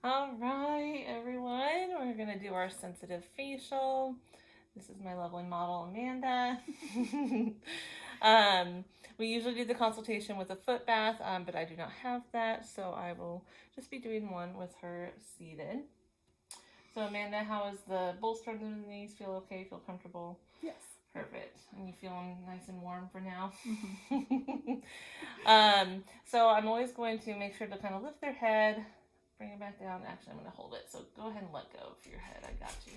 All right, everyone, we're going to do our sensitive facial. This is my lovely model, Amanda. um, we usually do the consultation with a foot bath, but I do not have that, so I will just be doing one with her seated. So, Amanda, how is the bolster under the knees? Feel okay? Feel comfortable? Yes. Perfect. And you feeling nice and warm for now? Mm-hmm. So I'm always going to make sure to kind of lift their head, bring it back down. Actually, I'm going to hold it. So go ahead and let go of your head. I got you.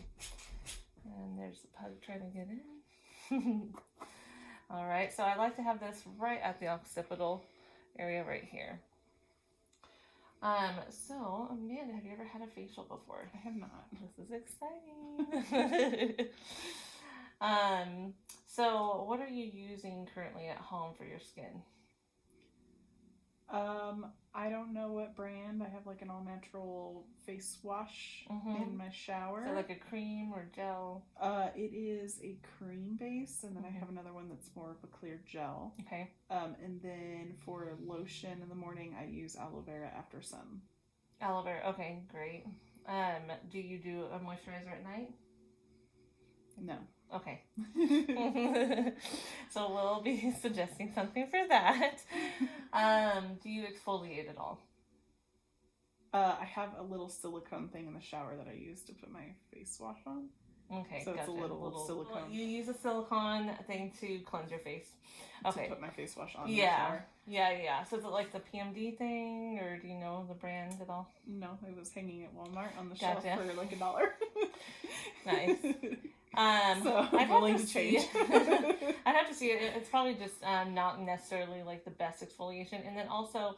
And there's the pug trying to get in. All right. So I like to have this right at the occipital area right here. So Amanda, have you ever had a facial before? I have not. This is exciting. So what are you using currently at home for your skin? I don't know what brand. I have like an all natural face wash in my shower. So like a cream or gel? It is a cream base, and then I have another one that's more of a clear gel. Okay. And then for lotion in the morning, I use aloe vera after sun. Aloe vera. Okay, great. Do you do a moisturizer at night? No. Okay. So we'll be suggesting something for that. Do you exfoliate at all? I have a little silicone thing in the shower that I use to put my face wash on. Okay, so gotcha. It's a little silicone. You use a silicone thing to cleanse your face. Okay. To put my face wash on in the shower. Yeah. So is it like the PMD thing, or do you know the brand at all? No, it was hanging at Walmart on the shelf for like $1. Nice. So I'm willing to change. I'd have to see it. It's probably just not necessarily like the best exfoliation. And then also,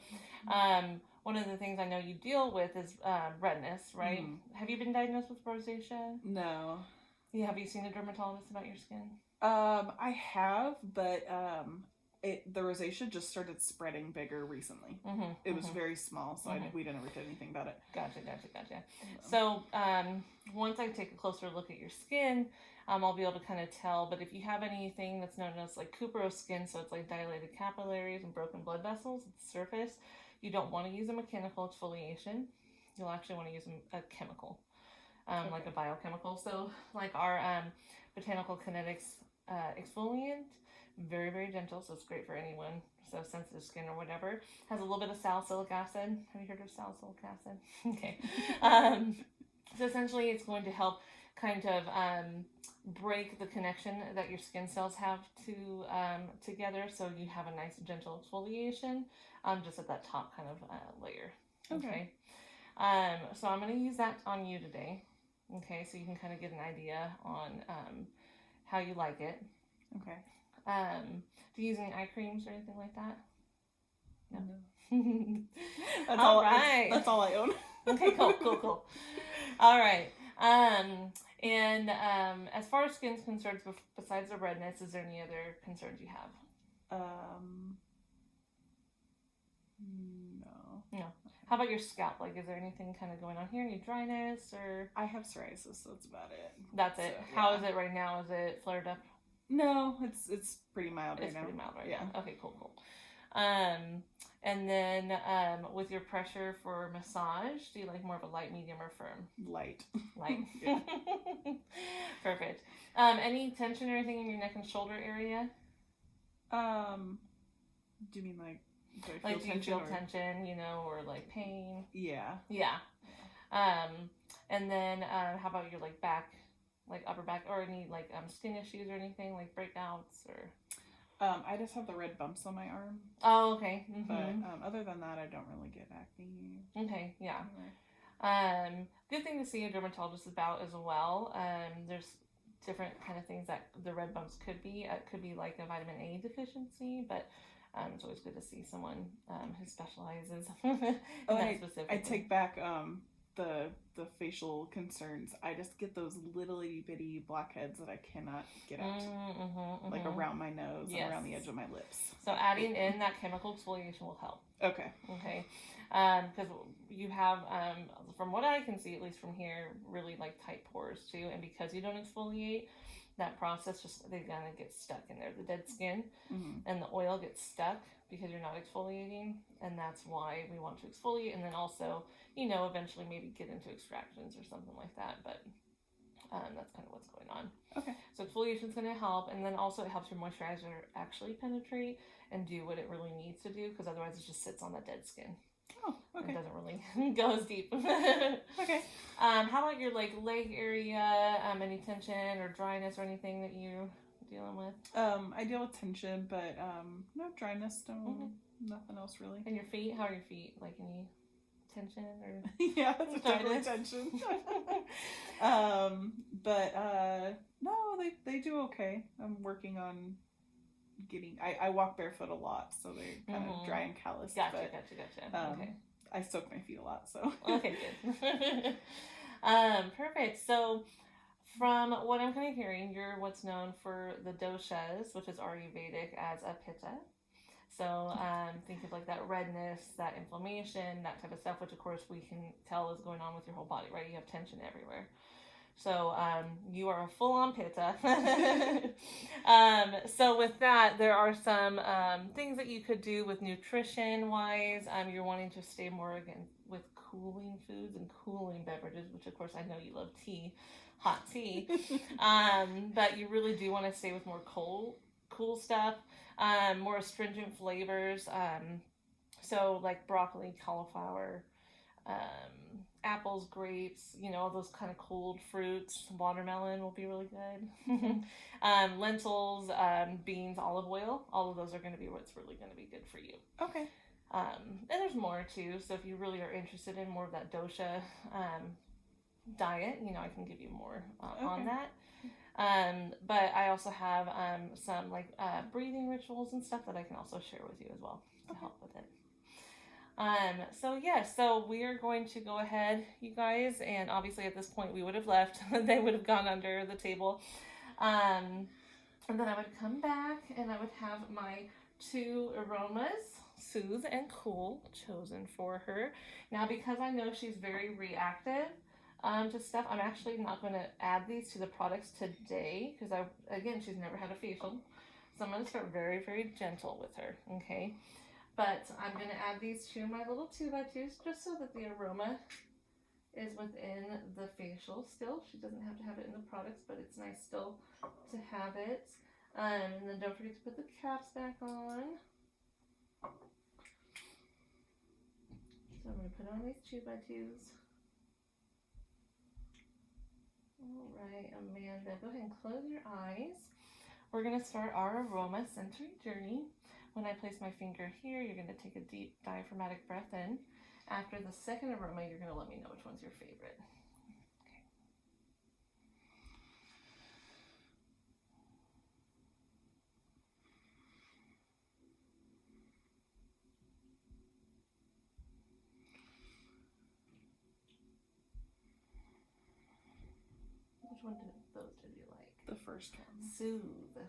one of the things I know you deal with is redness, right? Have you been diagnosed with rosacea? No. Yeah, have you seen a dermatologist about your skin? I have, but the rosacea just started spreading bigger recently. It was very small, so we didn't ever do anything about it. Gotcha. So once I take a closer look at your skin, I'll be able to kind of tell. But if you have anything that's known as like cuperous skin, so it's like dilated capillaries and broken blood vessels at the surface, you don't want to use a mechanical exfoliation. You'll actually want to use a chemical, like a biochemical. So like our botanical kinetics exfoliant, very, very gentle, so it's great for anyone. So sensitive skin or whatever. Has a little bit of salicylic acid. Have you heard of salicylic acid? Okay. So essentially it's going to help kind of break the connection that your skin cells have to together, so you have a nice gentle exfoliation just at that top kind of layer. Okay. So I'm going to use that on you today. Okay, so you can kind of get an idea on how you like it. Okay. Do you use any eye creams or anything like that? No. That's all I own. Okay, cool. All right. And as far as skin's concerned, besides the redness, is there any other concerns you have? No. How about your scalp? Like, is there anything kind of going on here? Any dryness or? I have psoriasis, so that's about it. That's it. So, How is it right now? Is it flared up? No, it's pretty mild right now. It's pretty mild right now. Okay, cool. And then with your pressure for massage, do you like more of a light, medium, or firm? Light. Perfect. Any tension or anything in your neck and shoulder area? Do you mean like do you feel tension, or like pain? Yeah. And then how about your like back, like upper back, or any like skin issues or anything like breakouts or? I just have the red bumps on my arm. Oh, okay. But other than that, I don't really get acne. Okay, yeah. Good thing to see a dermatologist about as well. There's different kind of things that the red bumps could be. It could be like a vitamin A deficiency, but it's always good to see someone who specializes in that specifically. I take back the facial concerns. I just get those little itty bitty blackheads that I cannot get out, like around my nose and around the edge of my lips. So adding in that chemical exfoliation will help. Okay. Because you have, from what I can see, at least from here, really like tight pores too, and because you don't exfoliate, that process they're gonna get stuck in there. The dead skin and the oil gets stuck because you're not exfoliating, and that's why we want to exfoliate, and then also, you know, eventually maybe get into extractions or something like that, but that's kind of what's going on. Okay. So exfoliation is going to help, and then also it helps your moisturizer actually penetrate and do what it really needs to do, because otherwise it just sits on the dead skin. Oh, okay. It doesn't really go as deep. Okay. How about your like leg area? Any tension or dryness or anything that you're dealing with? I deal with tension, but no dryness, nothing else really. And your feet? How are your feet? Like any tension or yeah, it's definitely tension. But no, they do okay. I'm working on getting. I walk barefoot a lot, so they're kind of dry and calloused. Gotcha. Okay. I soak my feet a lot, so. Okay, good. Perfect. So, from what I'm kind of hearing, you're what's known for the doshas, which is Ayurvedic as a pitta. So, think of like that redness, that inflammation, that type of stuff, which of course we can tell is going on with your whole body, right? You have tension everywhere. So, you are a full-on pitta. So with that, there are some things that you could do with nutrition-wise. You're wanting to stay more again with cooling foods and cooling beverages, which of course I know you love tea, hot tea. But you really do want to stay with more cool stuff, more astringent flavors. So like broccoli, cauliflower, apples, grapes, you know, all those kind of cold fruits. Watermelon will be really good. Lentils, beans, olive oil. All of those are going to be what's really going to be good for you. Okay. And there's more too. So if you really are interested in more of that dosha diet, you know, I can give you more on that. But I also have some like breathing rituals and stuff that I can also share with you as well to help with it. So we are going to go ahead, you guys, and obviously at this point we would have left. They would have gone under the table. And then I would come back and I would have my 2 aromas, Soothe and Cool, chosen for her. Now, because I know she's very reactive to stuff, I'm actually not going to add these to the products today because she's never had a facial. So I'm going to start very, very gentle with her, okay? But I'm going to add these to my little 2x2s just so that the aroma is within the facial still. She doesn't have to have it in the products, but it's nice still to have it. And then don't forget to put the caps back on. So I'm going to put on these 2x2s. Alright, Amanda, go ahead and close your eyes. We're going to start our aroma sensory journey. When I place my finger here, you're going to take a deep diaphragmatic breath in. After the second aroma, you're going to let me know which one's your favorite. Okay. Which one did you like? The first one. Soothe.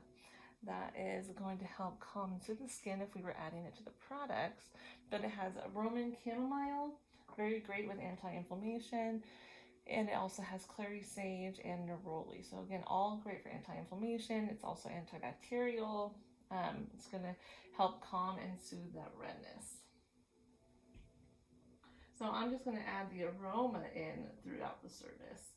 That is going to help calm into the skin if we were adding it to the products. But it has a Roman chamomile, very great with anti-inflammation. And it also has clary sage and neroli. So again, all great for anti-inflammation. It's also antibacterial. It's going to help calm and soothe that redness. So I'm just going to add the aroma in throughout the service,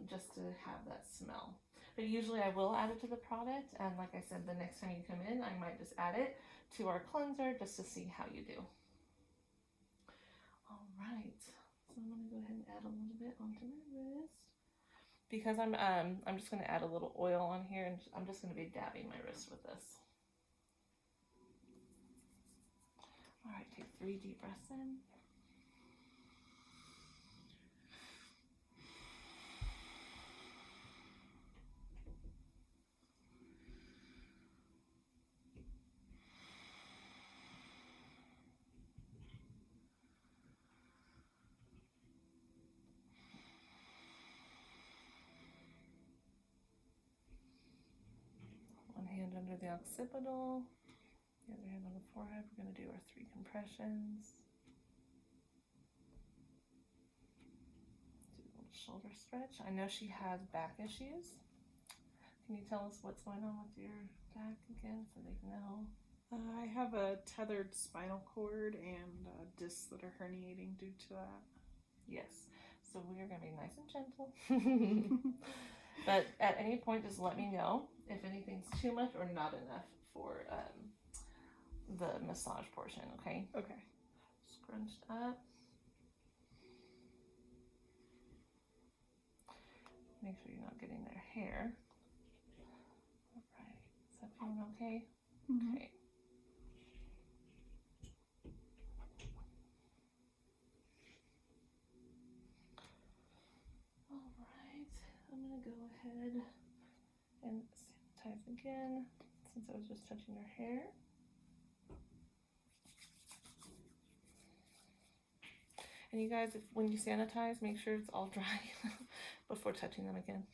just to have that smell. But usually I will add it to the product, and like I said, the next time you come in, I might just add it to our cleanser just to see how you do. All right, so I'm gonna go ahead and add a little bit onto my wrist because I'm just gonna add a little oil on here, and I'm just gonna be dabbing my wrist with this. All right, take 3 deep breaths in. One hand under the occipital, the other hand on the forehead. We're going to do our 3 compressions. Do a little shoulder stretch. I know she has back issues. Can you tell us what's going on with your back again so they can know? I have a tethered spinal cord and discs that are herniating due to that. Yes. So we are going to be nice and gentle. But at any point, just let me know if anything's too much or not enough for the massage portion, okay? Okay. Scrunched up. Make sure you're not getting their hair. All right. Is that feeling okay? Mm-hmm. Okay. All right. I'm going to go ahead and sanitize again since I was just touching her hair. And you guys, when you sanitize, make sure it's all dry before touching them again.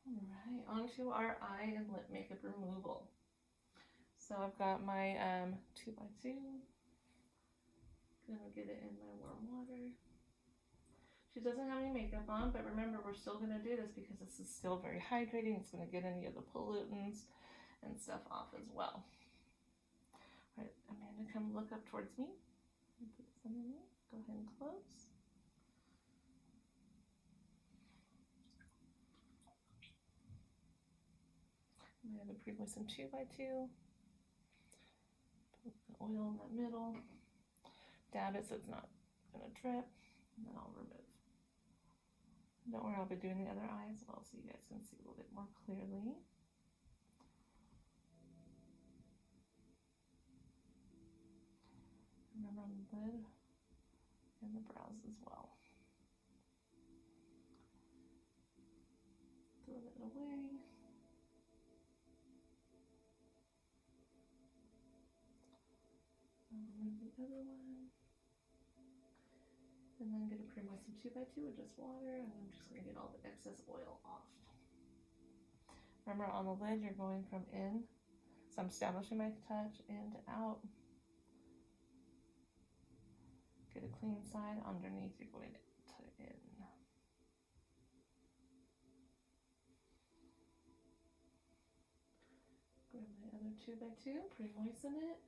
Alright, on to our eye and lip makeup removal. So I've got my 2x2. Gonna get it in my warm water. She doesn't have any makeup on, but remember, we're still gonna do this because this is still very hydrating. It's gonna get any of the pollutants and stuff off as well. Alright, Amanda, come look up towards me. Put this underneath. Go ahead and close. I have a pre-moistened 2x2. Put the oil in the middle. Dab it so it's not gonna drip. And then I'll remove. Don't worry, I'll be doing the other eye as well so you guys can see a little bit more clearly. Remember on the lid and the brows as well. Throw that away. I'll remove the other one. And then get a pre-moistened 2x2 with just water, and I'm just going to get all the excess oil off. Remember, on the lid, you're going from in, so I'm establishing my touch, in to out. Get a clean side. Underneath, you're going to in. Grab my other 2x2, pre-moisten it.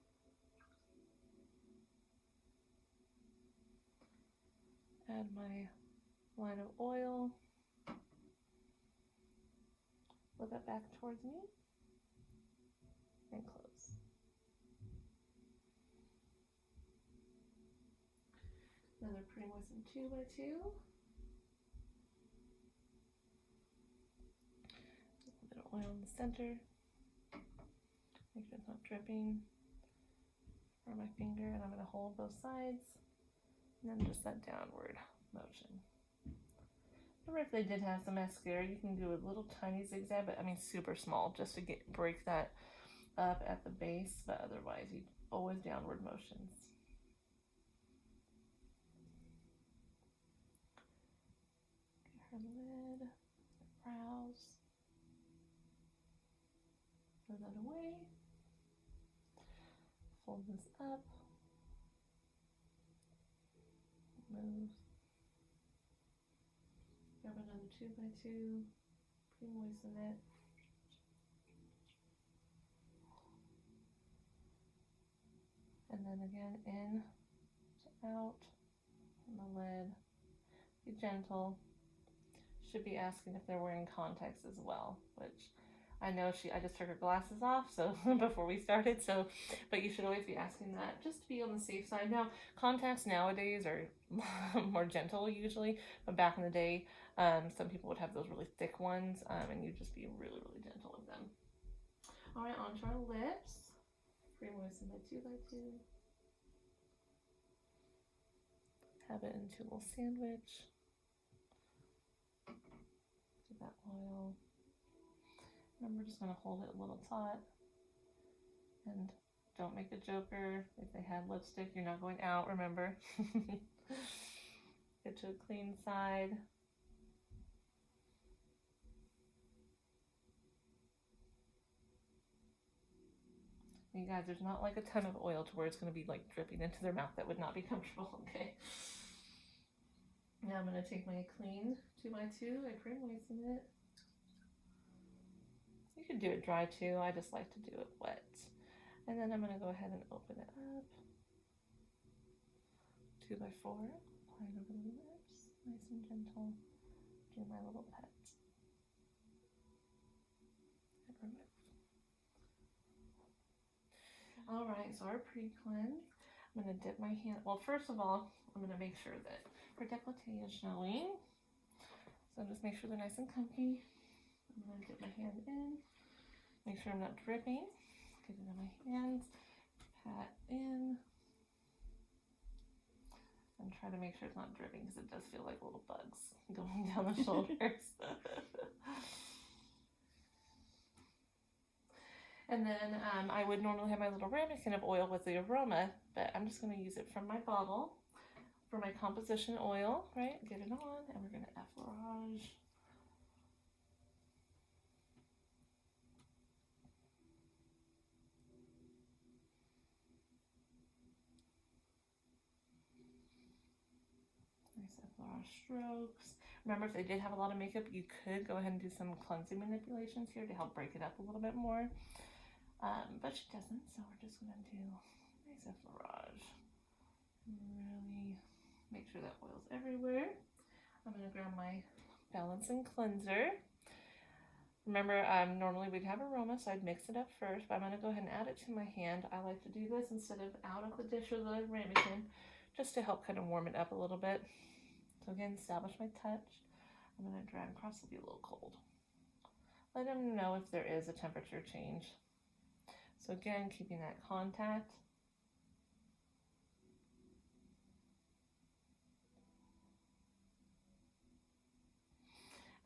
Add my line of oil. Flip it back towards me and close. Another pre-moistened 2x2. A little bit of oil in the center. Make sure it's not dripping from my finger, and I'm going to hold both sides. And then just that downward motion. Remember, if they did have some mascara, you can do a little tiny zigzag, but I mean super small, just to break that up at the base, but otherwise you always downward motions. Get her lid, her brows. Throw that away. Fold this up. Move. Grab another 2x2, pre-moisten it. And then again, in to out, on the lid. Be gentle. Should be asking if they're wearing contacts as well, which I know I just took her glasses off, so before we started, but you should always be asking that, just to be on the safe side. Now, contacts nowadays are more gentle usually, but back in the day, some people would have those really thick ones, and you'd just be really, really gentle with them. All right, on to our lips. Pre-moisten my 2x2. Have it into a little sandwich. Get that oil. And we're just going to hold it a little taut. And don't make a joker. If they had lipstick, you're not going out, remember. Get to a clean side. And you guys, there's not like a ton of oil to where it's going to be like dripping into their mouth. That would not be comfortable, okay? Now I'm going to take my clean 2x2. I pre-moisten it. could do it dry too. I just like to do it wet. And then I'm going to go ahead and open it up. 2x4. Apply it over the lips. Nice and gentle. Do my little pet. And remove. Alright, so our pre-cleanse. I'm going to dip my hand. Well, first of all, I'm going to make sure that her décolleté is showing. So just make sure they're nice and comfy. I'm going to dip my hand in. Make sure I'm not dripping. Get it on my hands. Pat in. And try to make sure it's not dripping because it does feel like little bugs going down the shoulders. And then I would normally have my little ramekin of oil with the aroma, but I'm just going to use it from my bottle for my composition oil, right? Get it on, and we're going to effleurage. Nice effleurage strokes. Remember, if they did have a lot of makeup, you could go ahead and do some cleansing manipulations here to help break it up a little bit more. But she doesn't, so we're just going to do nice effleurage. Really make sure that oil's everywhere. I'm going to grab my balancing cleanser. Remember, normally we'd have aroma, so I'd mix it up first, but I'm going to go ahead and add it to my hand. I like to do this instead of out of the dish or the ramekin, just to help kind of warm it up a little bit. So again, establish my touch. I'm going to drag across, it'll be a little cold. Let them know if there is a temperature change. So again, keeping that contact.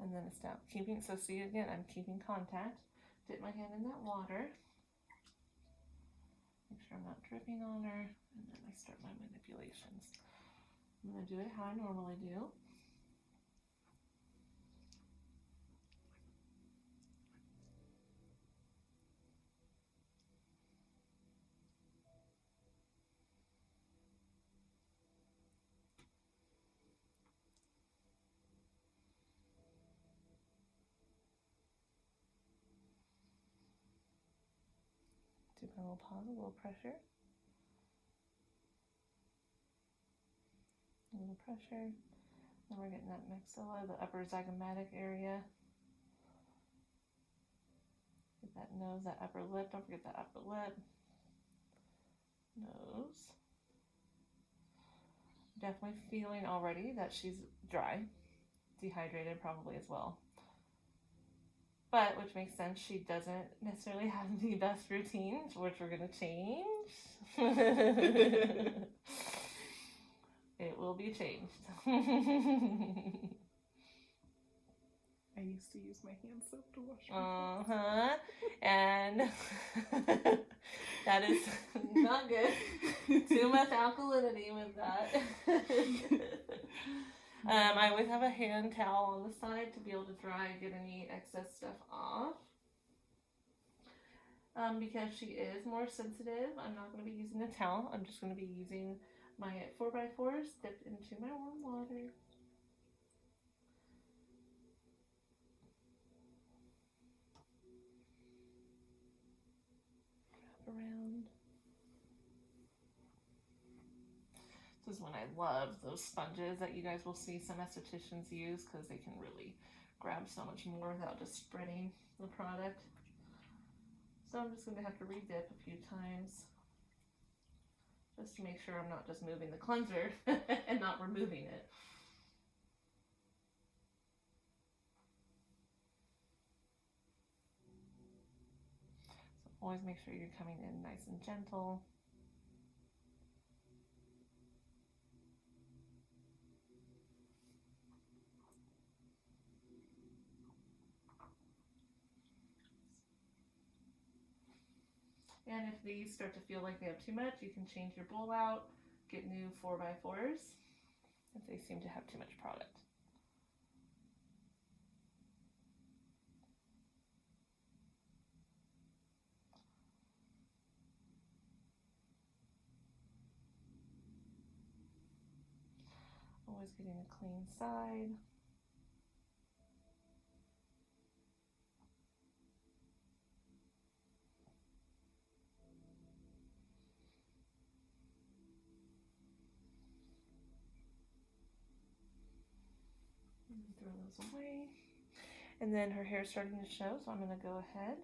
And then it's down. So see again, I'm keeping contact. Dip my hand in that water. Make sure I'm not dripping on her. And then I start my manipulations. I'm going to do it how I normally do. Do my little pause, a little pressure. A little pressure. Then we're getting that maxilla, the upper zygomatic area. Get that nose, that upper lip. Don't forget that upper lip. Nose. Definitely feeling already that she's dry. Dehydrated probably as well. But, which makes sense, she doesn't necessarily have the best routines, which we're going to change. It will be changed. I used to use my hand soap to wash my hands. And that is not good. Too much alkalinity with that. I always have a hand towel on the side to be able to dry and get any excess stuff off. Because she is more sensitive, I'm not going to be using a towel. I'm just going to be using my 4x4s dipped into my warm water. Wrap around. This is when I love those sponges that you guys will see some estheticians use because they can really grab so much more without just spreading the product. So I'm just going to have to re-dip a few times just to make sure I'm not just moving the cleanser and not removing it. So always make sure you're coming in nice and gentle. And if these start to feel like they have too much, you can change your bowl out, get new 4x4s if they seem to have too much product. Always getting a clean side. throw those away. And then her hair is starting to show, so I'm going to go ahead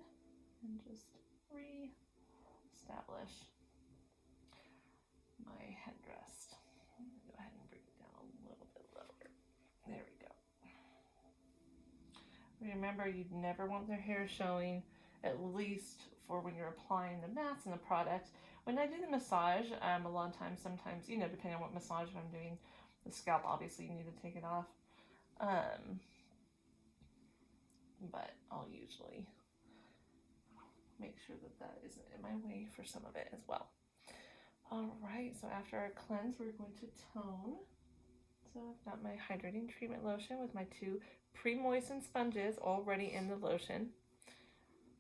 and just re-establish my headdress. I'm going to go ahead and bring it down a little bit lower. There we go. Remember, you'd never want their hair showing, at least for when you're applying the mats and the product. When I do the massage, a lot of times, sometimes, you know, depending on what massage I'm doing, the scalp, obviously, you need to take it off. But I'll usually make sure that that isn't in my way for some of it as well. All right, so after our cleanse, we're going to tone. So I've got my hydrating treatment lotion with my 2 pre-moistened sponges already in the lotion.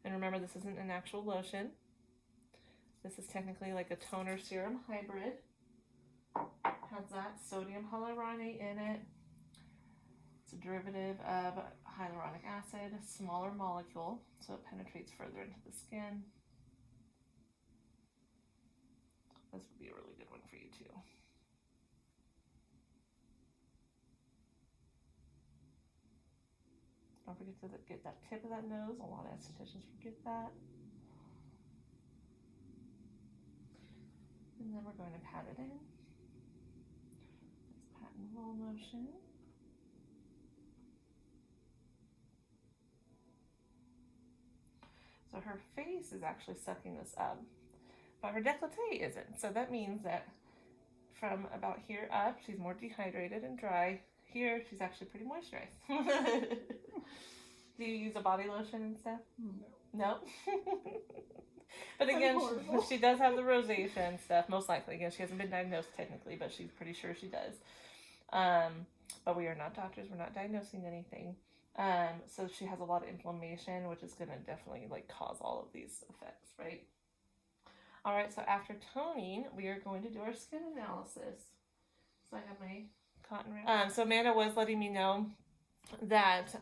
And remember, this isn't an actual lotion. This is technically like a toner serum hybrid. Has that sodium hyaluronate in it. It's a derivative of hyaluronic acid, a smaller molecule, so it penetrates further into the skin. This would be a really good one for you too. Don't forget to get that tip of that nose. A lot of estheticians forget that. And then we're going to pat it in. Nice pat and roll motion. So her face is actually sucking this up, but her décolleté isn't. So that means that from about here up, she's more dehydrated and dry. Here, she's actually pretty moisturized. Do you use a body lotion and stuff? No? But again, she does have the rosacea and stuff, most likely. Again, she hasn't been diagnosed technically, but she's pretty sure she does. But we are not doctors. We're not diagnosing anything. So she has a lot of inflammation, which is going to definitely like cause all of these effects, right? All right, so after toning, we are going to do our skin analysis. So I have my cotton wrap. So Amanda was letting me know that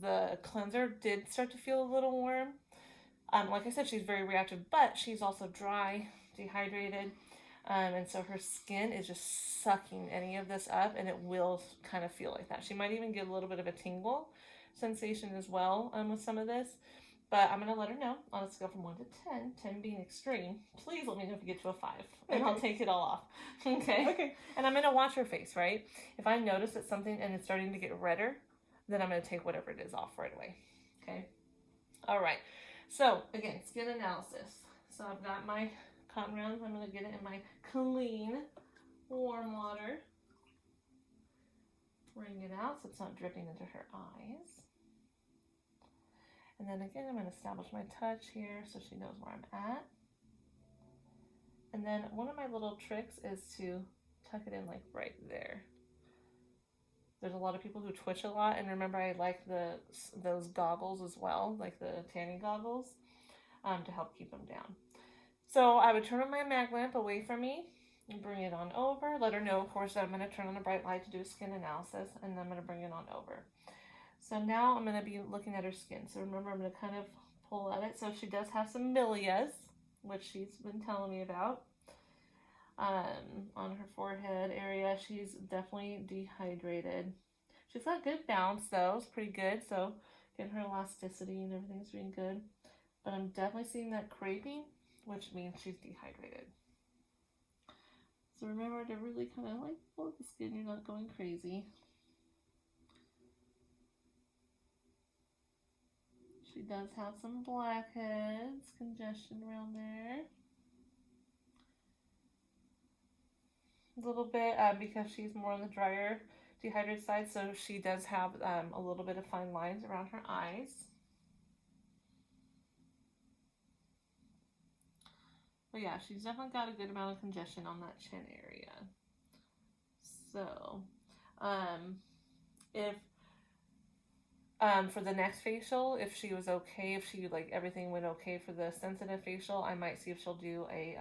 the cleanser did start to feel a little warm. Like I said, she's very reactive, but she's also dry, dehydrated. And so her skin is just sucking any of this up, and it will kind of feel like that. She might even get a little bit of a tingle sensation as well with some of this. But I'm going to let her know on a scale from 1 to 10, 10 being extreme. Please let me know if you get to a 5, and I'll take it all off. Okay? And I'm going to watch her face, right? If I notice that something and it's starting to get redder, then I'm going to take whatever it is off right away. Okay? All right. So, again, skin analysis. So I've got my cotton rounds. I'm going to get it in my clean, warm water. Wring it out so it's not dripping into her eyes. And then again, I'm going to establish my touch here so she knows where I'm at. And then one of my little tricks is to tuck it in like right there. There's a lot of people who twitch a lot, and remember I like those goggles as well, like the tanning goggles, to help keep them down. So I would turn on my mag lamp away from me and bring it on over. Let her know, of course, that I'm going to turn on a bright light to do a skin analysis, and then I'm going to bring it on over. So now I'm going to be looking at her skin. So remember, I'm going to kind of pull at it. So she does have some milias, which she's been telling me about. On her forehead area, she's definitely dehydrated. She's got good bounce, though. It's pretty good. So getting her elasticity and everything's being good. But I'm definitely seeing that creping, which means she's dehydrated. So remember to really kind of like pull the skin. You're not going crazy. She does have some blackheads, congestion around there. A little bit because she's more on the drier, dehydrated side, so she does have a little bit of fine lines around her eyes. But yeah, she's definitely got a good amount of congestion on that chin area. So, if for the next facial, if she was okay, if she like everything went okay for the sensitive facial, I might see if she'll do a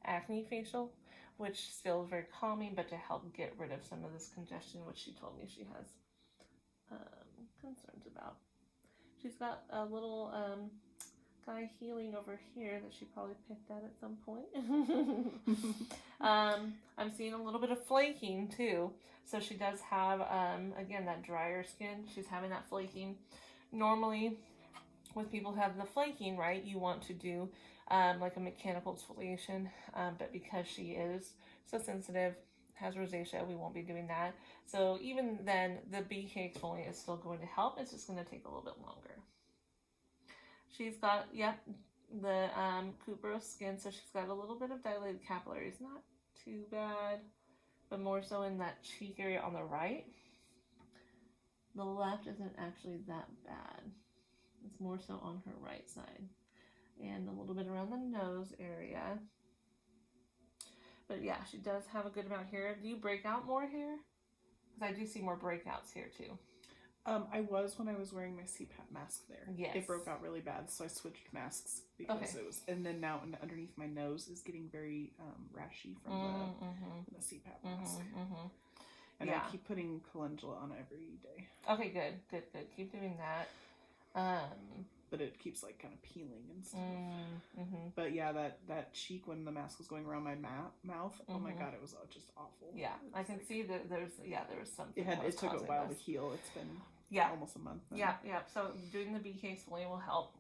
acne facial, which still is very calming, but to help get rid of some of this congestion, which she told me she has concerns about. She's got a little guy healing over here that she probably picked at some point. I'm seeing a little bit of flaking too. So she does have, again, that drier skin. She's having that flaking. Normally, with people who have the flaking, right, you want to do like a mechanical exfoliation. But because she is so sensitive, has rosacea, we won't be doing that. So even then, the BK exfoliant is still going to help. It's just going to take a little bit longer. She's got, yep, the cuperous skin, so she's got a little bit of dilated capillaries. Not too bad, but more so in that cheek area on the right. The left isn't actually that bad. It's more so on her right side. And a little bit around the nose area. But yeah, she does have a good amount here. Do you break out more here? Because I do see more breakouts here too. I was when I was wearing my CPAP mask there. Yes. It broke out really bad, so I switched masks because it was, and then now underneath my nose is getting very rashy from the CPAP mask. And I keep putting calendula on every day. Okay, good. Keep doing that. But it keeps like kind of peeling and stuff. But yeah, that cheek when the mask was going around my mouth, oh my god, it was just awful. Yeah, I can see that there was something. It took a while to heal. It's been almost a month now. Yeah. So doing the BK exfoliant will help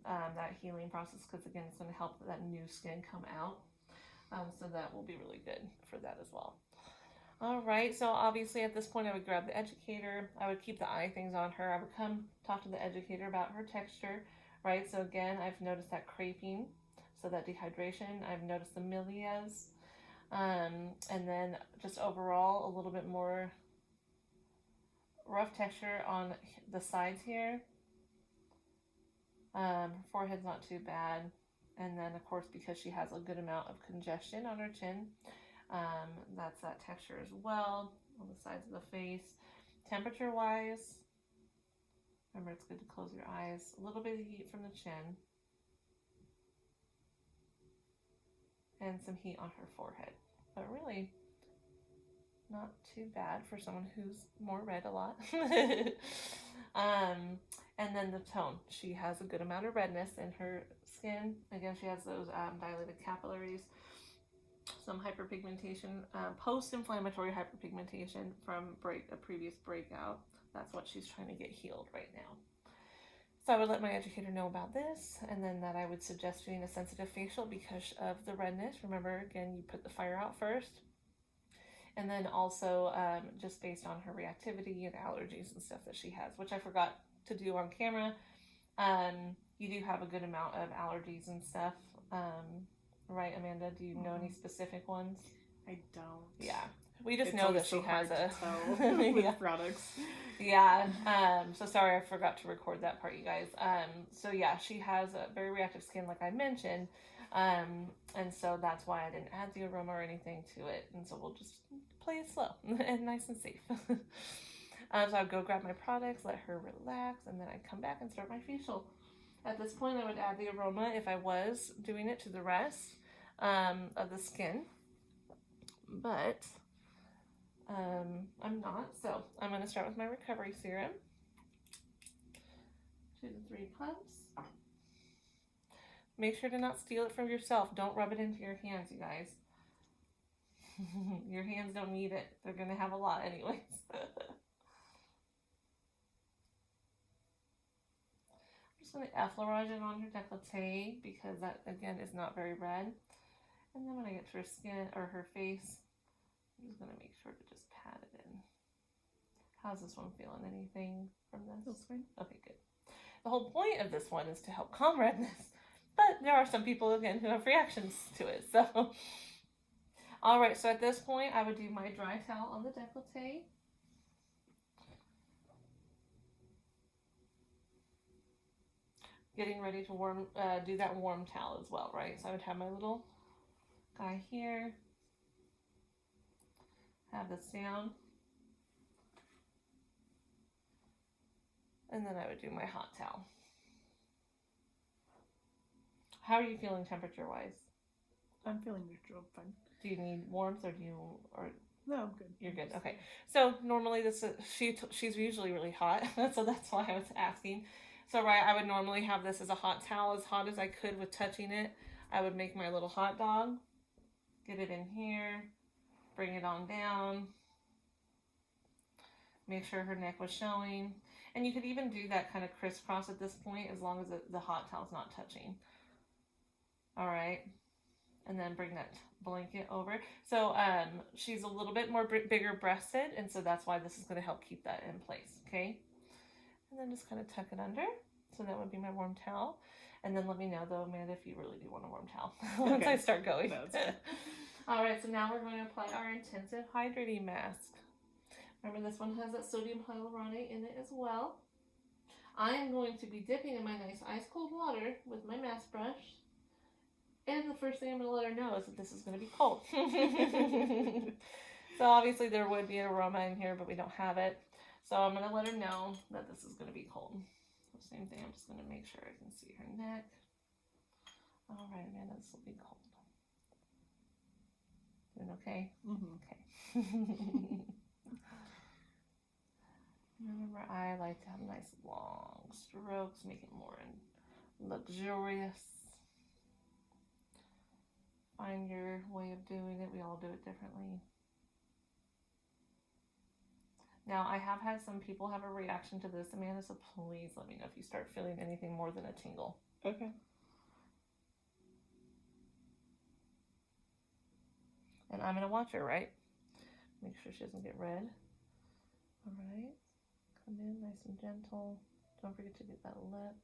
that healing process, because again, it's going to help that new skin come out. So that will be really good for that as well. All right, so obviously at this point I would grab the educator. I would keep the eye things on her. I would come talk to the educator about her texture, right? So again, I've noticed that creping, so that dehydration. I've noticed the milias, and then just overall a little bit more rough texture on the sides here. Her forehead's not too bad. And then of course, because she has a good amount of congestion on her chin, that's that texture as well on the sides of the face. Temperature wise, remember it's good to close your eyes. A little bit of heat from the chin, and some heat on her forehead, but really not too bad for someone who's more red a lot. And then the tone, she has a good amount of redness in her skin. Again, she has those dilated capillaries, some hyperpigmentation, post-inflammatory hyperpigmentation from a previous breakout. That's what she's trying to get healed right now. So I would let my educator know about this, and then that I would suggest doing a sensitive facial because of the redness. Remember, again, you put the fire out first. And then also just based on her reactivity and allergies and stuff that she has, which I forgot to do on camera. You do have a good amount of allergies and stuff. Right, Amanda? Do you know any specific ones? I don't. Yeah. We just know that she has a with products. Yeah. So sorry, I forgot to record that part, you guys. So yeah, she has a very reactive skin, like I mentioned. And so that's why I didn't add the aroma or anything to it. And so we'll just play it slow and nice and safe. So I'll go grab my products, let her relax, and then I'd come back and start my facial. At this point, I would add the aroma if I was doing it to the rest of the skin. But I'm not. So I'm going to start with my recovery serum. 2 to 3 pumps. Make sure to not steal it from yourself. Don't rub it into your hands, you guys. Your hands don't need it. They're going to have a lot anyways. I'm just going to effleurage it on her décolleté because that, again, is not very red. And then when I get to her skin or her face, I'm just going to make sure to just pat it in. How's this one feeling? Anything from this? Feels fine. Okay, good. The whole point of this one is to help calm redness. But there are some people, again, who have reactions to it. So, all right. So at this point, I would do my dry towel on the décolleté. Getting ready to do that warm towel as well, right? So I would have my little guy here. Have this down. And then I would do my hot towel. How are you feeling temperature-wise? I'm feeling neutral. I'm fine. Do you need warmth or No, I'm good. You're good. Okay. So normally she's usually really hot, so that's why I was asking. So, right, I would normally have this as a hot towel, as hot as I could with touching it. I would make my little hot dog, get it in here, bring it on down, make sure her neck was showing. And you could even do that kind of crisscross at this point as long as the hot towel's not touching. All right. And then bring that blanket over. So she's a little bit more bigger breasted, and so that's why this is going to help keep that in place, okay? And then just kind of tuck it under. So that would be my warm towel. And then let me know, though, Amanda, if you really do want a warm towel once I start going. All right, so now we're going to apply our intensive hydrating mask. Remember, this one has that sodium hyaluronate in it as well. I am going to be dipping in my nice ice cold water with my mask brush. And the first thing I'm going to let her know is that this is going to be cold. So obviously there would be an aroma in here, but we don't have it. So I'm going to let her know that this is going to be cold. So same thing, I'm just going to make sure I can see her neck. All right, Amanda, this will be cold. Doing okay? Mm-hmm. Okay. Remember, I like to have nice long strokes, make it more luxurious. Find your way of doing it. We all do it differently. Now, I have had some people have a reaction to this, Amanda, so please let me know if you start feeling anything more than a tingle. Okay. And I'm going to watch her, right? Make sure she doesn't get red. All right. Come in nice and gentle. Don't forget to get that lip.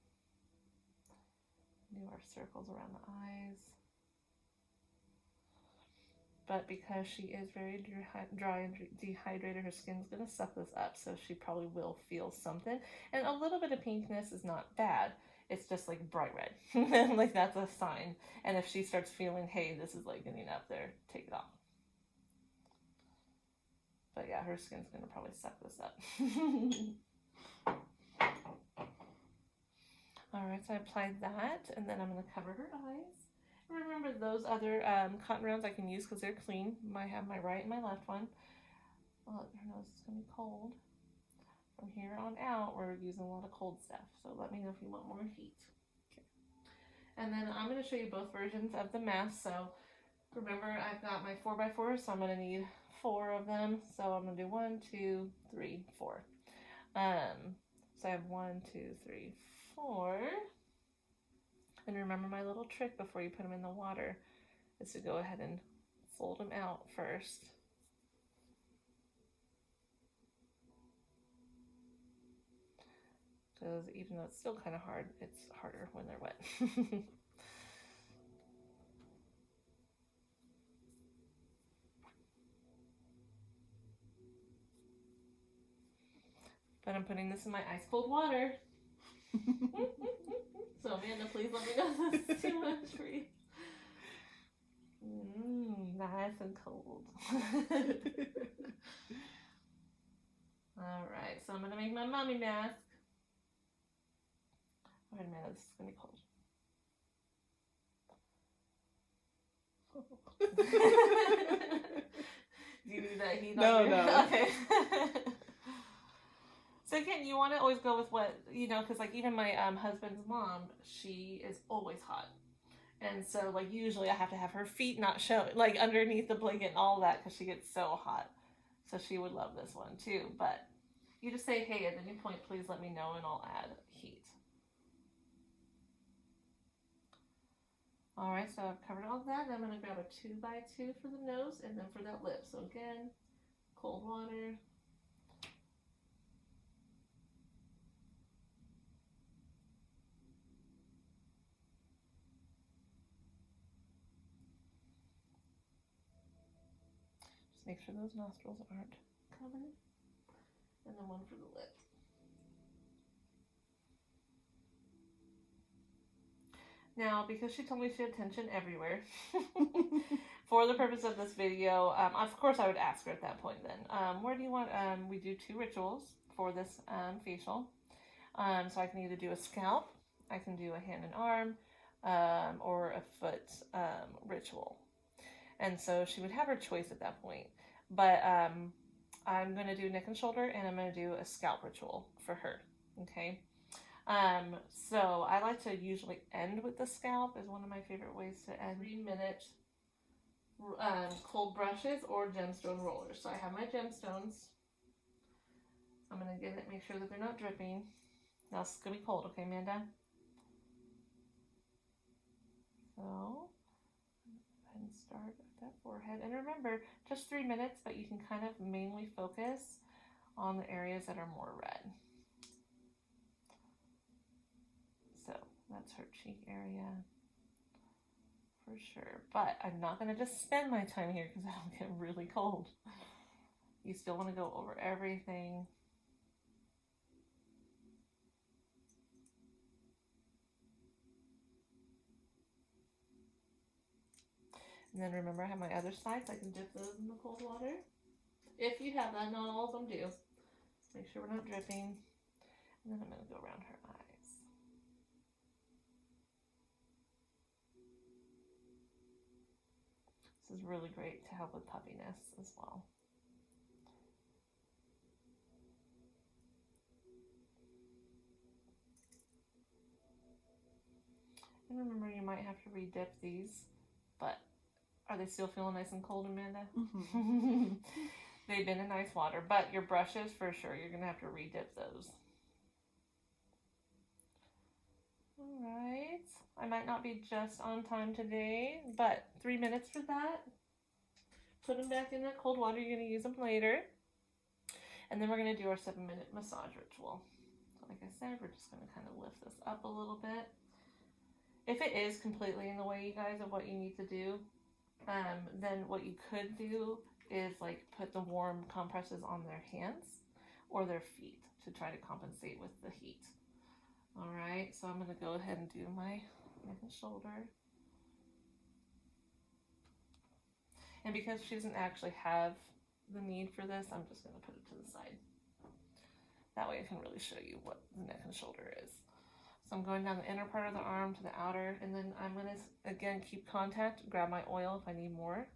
Do our circles around the eyes. But because she is very dry and dehydrated, her skin's going to suck this up, so she probably will feel something. And a little bit of pinkness is not bad. It's just like bright red. Like that's a sign. And if she starts feeling, hey, this is like getting up there, take it off. But yeah, her skin's going to probably suck this up. All right, so I applied that, and then I'm going to cover her eyes. Remember those other cotton rounds I can use because they're clean. I have my right and my left one. Well, her nose is going to be cold. From here on out, we're using a lot of cold stuff. So let me know if you want more heat. Okay. And then I'm going to show you both versions of the mask. So remember, I've got my 4x4, so I'm going to need 4 of them. So I'm going to do 1, 2, 3, 4. So I have 1, 2, 3, 4. And remember, my little trick before you put them in the water is to go ahead and fold them out first. Because even though it's still kind of hard, it's harder when they're wet. But I'm putting this in my ice cold water. So Amanda, please let me know if this is too much for you. Nice and cold. Alright, so I'm going to make my mommy mask. Wait a minute, this is going to be cold. Do you need that heat on your... No. Okay. So again, you want to always go with what, because like even my husband's mom, she is always hot. And so like usually I have to have her feet not show, like underneath the blanket and all that because she gets so hot. So she would love this one too. But you just say, hey, at any point, please let me know and I'll add heat. All right, so I've covered all that. I'm going to grab a 2x2 for the nose and then for that lip. So again, cold water. Make sure those nostrils aren't covered. And then one for the lips. Now, because she told me she had tension everywhere, for the purpose of this video, of course I would ask her at that point then, where do you want, we do 2 rituals for this facial. So I can either do a scalp, I can do a hand and arm, or a foot ritual. And so she would have her choice at that point. But I'm going to do neck and shoulder, and I'm going to do a scalp ritual for her, okay? So I like to usually end with the scalp is one of my favorite ways to end. 3-minute cold brushes or gemstone rollers. So I have my gemstones. I'm going to get it, make sure that they're not dripping. Now it's going to be cold, okay, Amanda? So, go ahead and start at that forehead. And remember, just 3 minutes, but you can kind of mainly focus on the areas that are more red. So, that's her cheek area for sure. But I'm not going to just spend my time here because that'll get really cold. You still want to go over everything. And then remember, I have my other sides. I can dip those in the cold water. If you have that, not all of them do. Make sure we're not dripping. And then I'm going to go around her eyes. This is really great to help with puffiness as well. And remember, you might have to re-dip these, but are they still feeling nice and cold, Amanda? Mm-hmm. They've been in ice water, but your brushes, for sure, you're going to have to re-dip those. All right. I might not be just on time today, but 3 minutes for that. Put them back in that cold water. You're going to use them later. And then we're going to do our 7-minute massage ritual. So like I said, we're just going to kind of lift this up a little bit. If it is completely in the way, you guys, of what you need to do, then what you could do is like put the warm compresses on their hands or their feet to try to compensate with the heat. All right, so I'm going to go ahead and do my neck and shoulder. And because she doesn't actually have the need for this, I'm just going to put it to the side. That way I can really show you what the neck and shoulder is. So I'm going down the inner part of the arm to the outer, and then I'm going to, again, keep contact, grab my oil if I need more,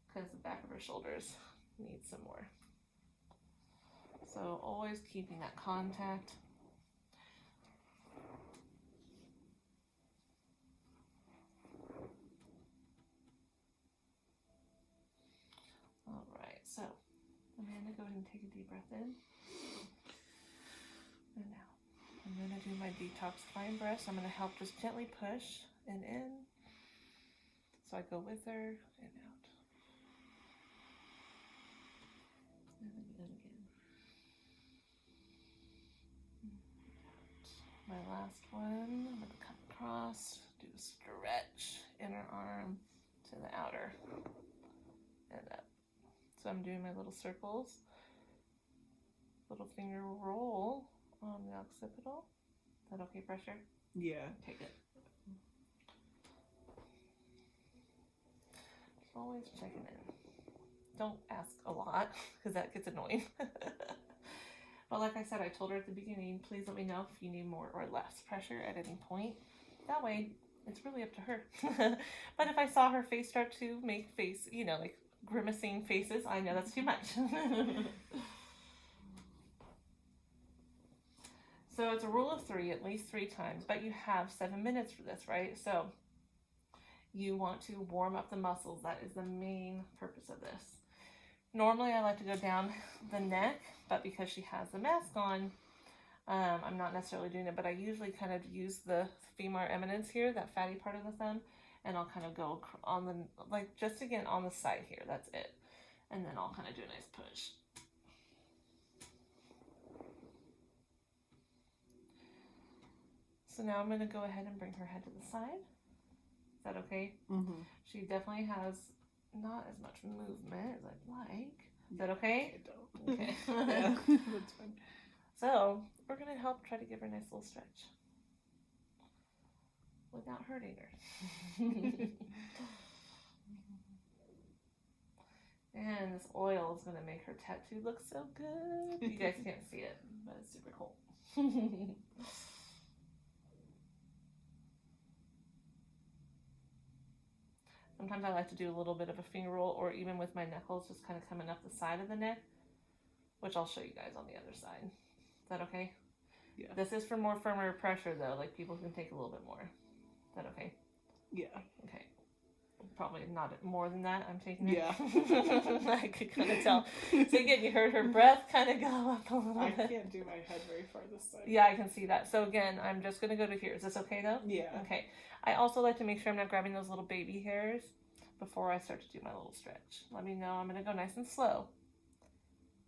because the back of her shoulders need some more. So always keeping that contact. All right, so Amanda, go ahead and take a deep breath in. And out. I'm going to do my detoxifying breath. So I'm going to help just gently push and in. So I go with her and out. And then in again. Out. My last one, I'm going to come across, do a stretch, inner arm to the outer, and up. So I'm doing my little circles, little finger roll on the occipital. Is that okay, pressure? Yeah. Take it. Just always checking in. Don't ask a lot because that gets annoying. But like I said, I told her at the beginning, please let me know if you need more or less pressure at any point. That way, it's really up to her. But if I saw her face start to make face, like grimacing faces, I know that's too much. So it's a rule of 3, at least 3 times, but you have 7 minutes for this, right? So you want to warm up the muscles. That is the main purpose of this. Normally I like to go down the neck, but because she has the mask on, I'm not necessarily doing it, but I usually kind of use the femur eminence here, that fatty part of the thumb, and I'll kind of go on the, just again on the side here, that's it. And then I'll kind of do a nice push. So now I'm going to go ahead and bring her head to the side. Is that okay? Mm-hmm. She definitely has not as much movement as I'd like. Is that okay? I don't. Okay. Yeah, that's fine. So we're going to help try to give her a nice little stretch without hurting her. And this oil is going to make her tattoo look so good. You guys can't see it, but it's super cool. Sometimes I like to do a little bit of a finger roll, or even with my knuckles, just kind of coming up the side of the neck, which I'll show you guys on the other side. Is that okay? Yeah. This is for more firmer pressure, though. Like, people can take a little bit more. Is that okay? Yeah. Okay. Probably not more than that. I'm taking it. Yeah. I could kind of tell. So again, you heard her breath kind of go up a little bit. I can't do my head very far this side. Yeah, I can see that. So again, I'm just going to go to here. Is this okay, though? Yeah. Okay. I also like to make sure I'm not grabbing those little baby hairs before I start to do my little stretch. Let me know. I'm going to go nice and slow.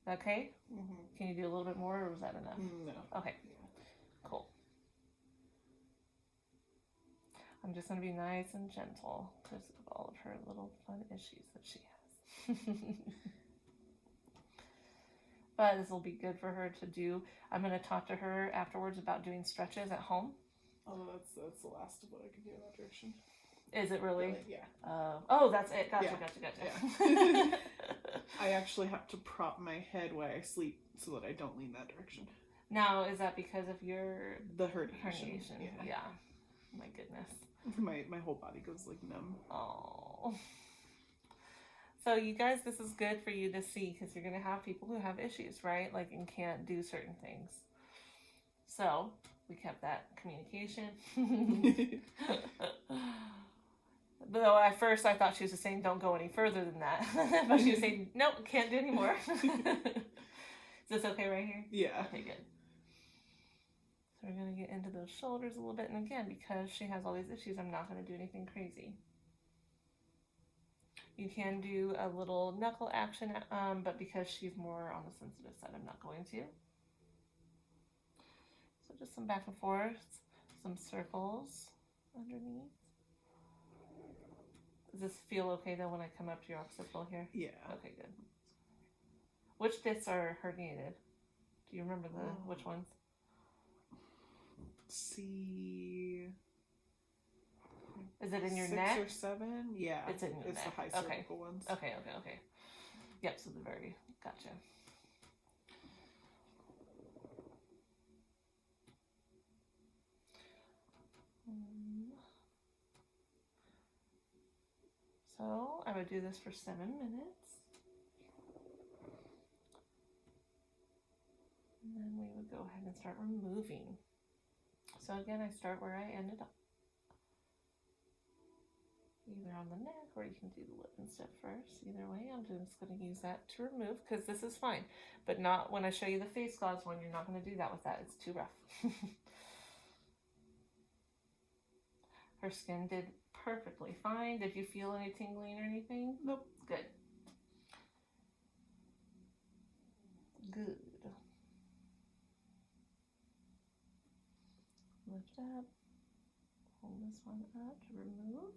Okay? Mm-hmm. Can you do a little bit more, or was that enough? No. Okay. Cool. I'm just going to be nice and gentle because of all of her little fun issues that she has. But this will be good for her to do. I'm going to talk to her afterwards about doing stretches at home. Oh, that's the last of what I can do in that direction. Is it really? Yeah. Oh, that's it. Gotcha. Yeah. I actually have to prop my head while I sleep so that I don't lean that direction. Now, is that because of the herniation? Yeah. My goodness. My whole body goes like numb. Oh. So you guys, this is good for you to see because you're going to have people who have issues, right? Like, and can't do certain things. So we kept that communication. Though at first I thought she was just saying don't go any further than that. But she was saying, nope, can't do anymore. Is this okay right here? Yeah. Okay, good. So we're going to get into those shoulders a little bit. And again, because she has all these issues, I'm not going to do anything crazy. You can do a little knuckle action, but because she's more on the sensitive side, I'm not going to. So just some back and forth, some circles underneath. Does this feel okay, though, when I come up to your occipital here? Yeah. Okay, good. Which discs are herniated? Do you remember which ones? See. Is it in your neck? 6 or 7? Yeah. It's in your neck. It's the high cervical ones. Okay. Yep, so the very, gotcha. So I would do this for 7 minutes. And then we would go ahead and start removing. So again, I start where I ended up. Either on the neck or you can do the lip and stuff first. Either way, I'm just going to use that to remove because this is fine. But not when I show you the face gauze one. You're not going to do that with that. It's too rough. Her skin did perfectly fine. Did you feel any tingling or anything? Nope. Good. Good. Lift up. Hold this one up to remove.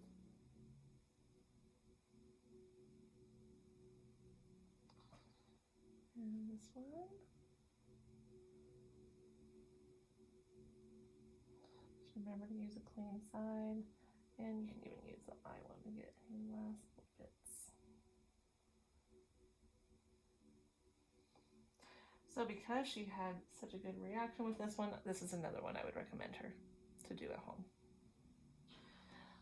And this one. Just remember to use a clean side. And you can even use the eye one to get any last little bits. So because she had such a good reaction with this one, this is another one I would recommend her to do at home.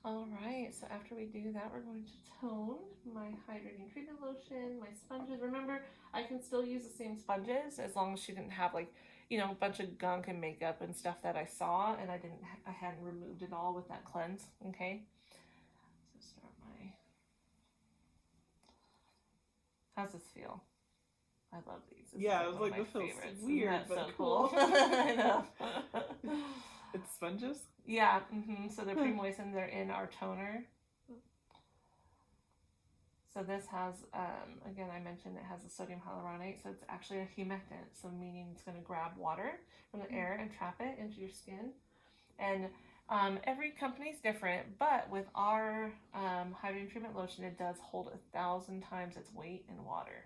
All right, so after we do that, we're going to tone my hydrating treatment lotion, my sponges. Remember, I can still use the same sponges as long as she didn't have like, you know, a bunch of gunk and makeup and stuff that I saw, and I hadn't removed it all with that cleanse, okay? So start my, how's this feel? I love these. This yeah, is I was like, this feels favorites. weird, but so cool. I know. It's sponges? Yeah, so they're pre-moistened. They're in our toner. So this has, again, I mentioned it has a sodium hyaluronate, so it's actually a humectant, so meaning it's going to grab water from the air and trap it into your skin. And every company's different, but with our hydrating treatment lotion, it does hold 1,000 times its weight in water.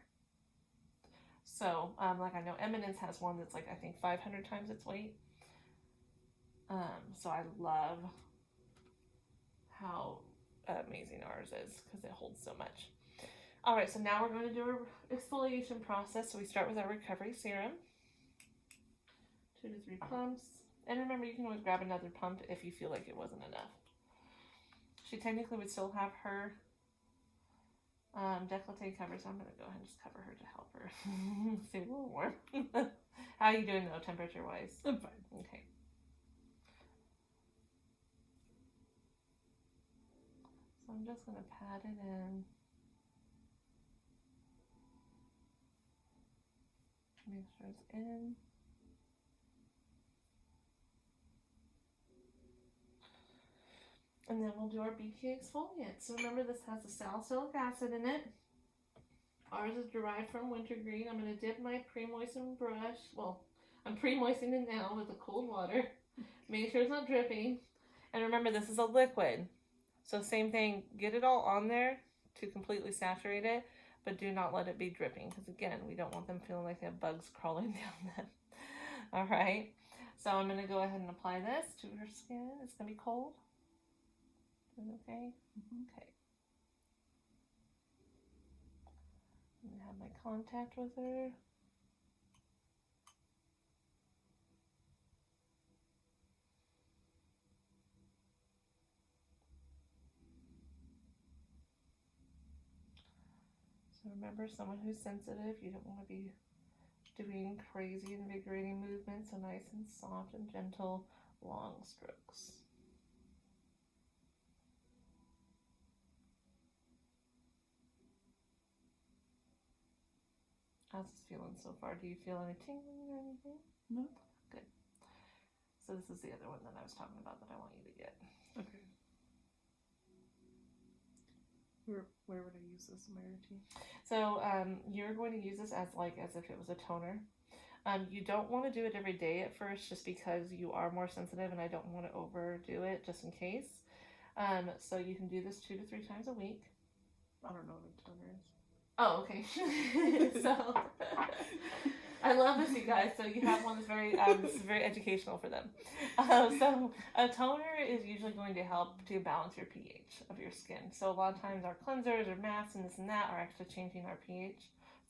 So, like I know Eminence has one that's like, I think 500 times its weight. So I love how amazing ours is because it holds so much. All right, so now we're going to do our exfoliation process. So we start with our recovery serum. 2 to 3 pumps. And remember, you can always grab another pump if you feel like it wasn't enough. She technically would still have her Decollete covers. I'm going to go ahead and just cover her to help her. Stay a little warm. How are you doing though, temperature wise? I'm fine. Okay. So I'm just going to pat it in. Make sure it's in. And then we'll do our BK exfoliant. So remember, this has the salicylic acid in it. Ours is derived from wintergreen. I'm going to dip my pre-moistened brush. Well, I'm pre-moistening it now with the cold water. Make sure it's not dripping. And remember, this is a liquid. So same thing, get it all on there to completely saturate it, but do not let it be dripping. Because again, we don't want them feeling like they have bugs crawling down them. All right. So I'm going to go ahead and apply this to her skin. It's going to be cold. Okay? Mm-hmm. Okay. I'm going to have my contact with her. So remember, someone who's sensitive, you don't want to be doing crazy invigorating movements, so nice and soft and gentle, long strokes. How's this feeling so far? Do you feel any tingling or anything? No. Good. So this is the other one that I was talking about that I want you to get. Okay. Where would I use this in my routine? So you're going to use this as if it was a toner. You don't want to do it every day at first, just because you are more sensitive, and I don't want to overdo it just in case. So you can do this 2 to 3 times a week. I don't know what a toner is. Oh, okay. So I love this, you guys. So you have one that's this is very educational for them. So a toner is usually going to help to balance your pH of your skin. So a lot of times our cleansers or masks and this and that are actually changing our pH.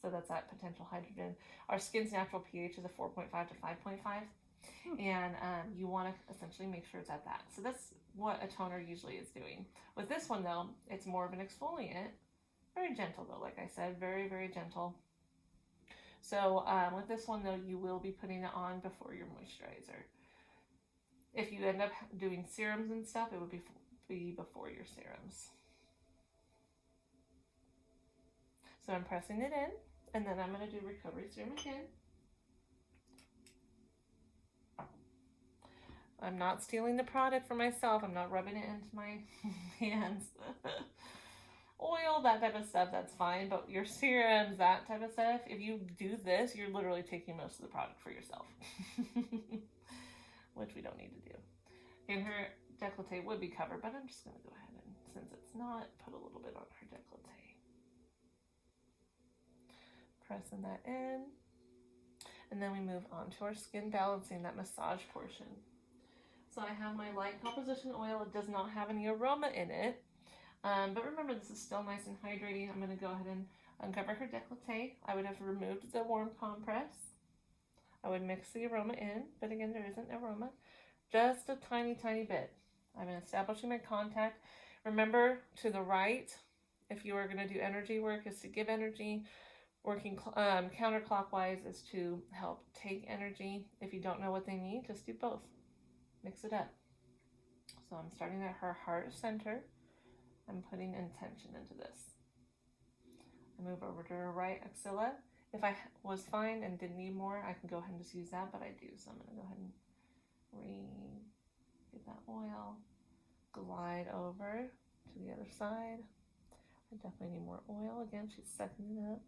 So that's that potential hydrogen. Our skin's natural pH is a 4.5 to 5.5. And you want to essentially make sure it's at that. So that's what a toner usually is doing. With this one, though, it's more of an exfoliant. Very gentle, though, like I said. Very, very gentle. So with this one, though, you will be putting it on before your moisturizer. If you end up doing serums and stuff, it would be before your serums. So I'm pressing it in, and then I'm going to do recovery serum again. I'm not stealing the product for myself. I'm not rubbing it into my hands. Oil, that type of stuff, that's fine. But your serums, that type of stuff, if you do this, you're literally taking most of the product for yourself. Which we don't need to do. And her décolleté would be covered, but I'm just going to go ahead and, since it's not, put a little bit on her décolleté. Pressing that in. And then we move on to our skin balancing, that massage portion. So I have my light composition oil. It does not have any aroma in it. But remember, this is still nice and hydrating. I'm going to go ahead and uncover her décolleté. I would have removed the warm compress. I would mix the aroma in, but again, there isn't aroma. Just a tiny, tiny bit. I'm establishing my contact. Remember, to the right, if you are going to do energy work, is to give energy. Working counterclockwise is to help take energy. If you don't know what they need, just do both. Mix it up. So I'm starting at her heart center. I'm putting intention into this. I move over to her right axilla. If I was fine and didn't need more, I can go ahead and just use that, but I do. So I'm going to go ahead and get that oil, glide over to the other side. I definitely need more oil. Again, she's sucking it up.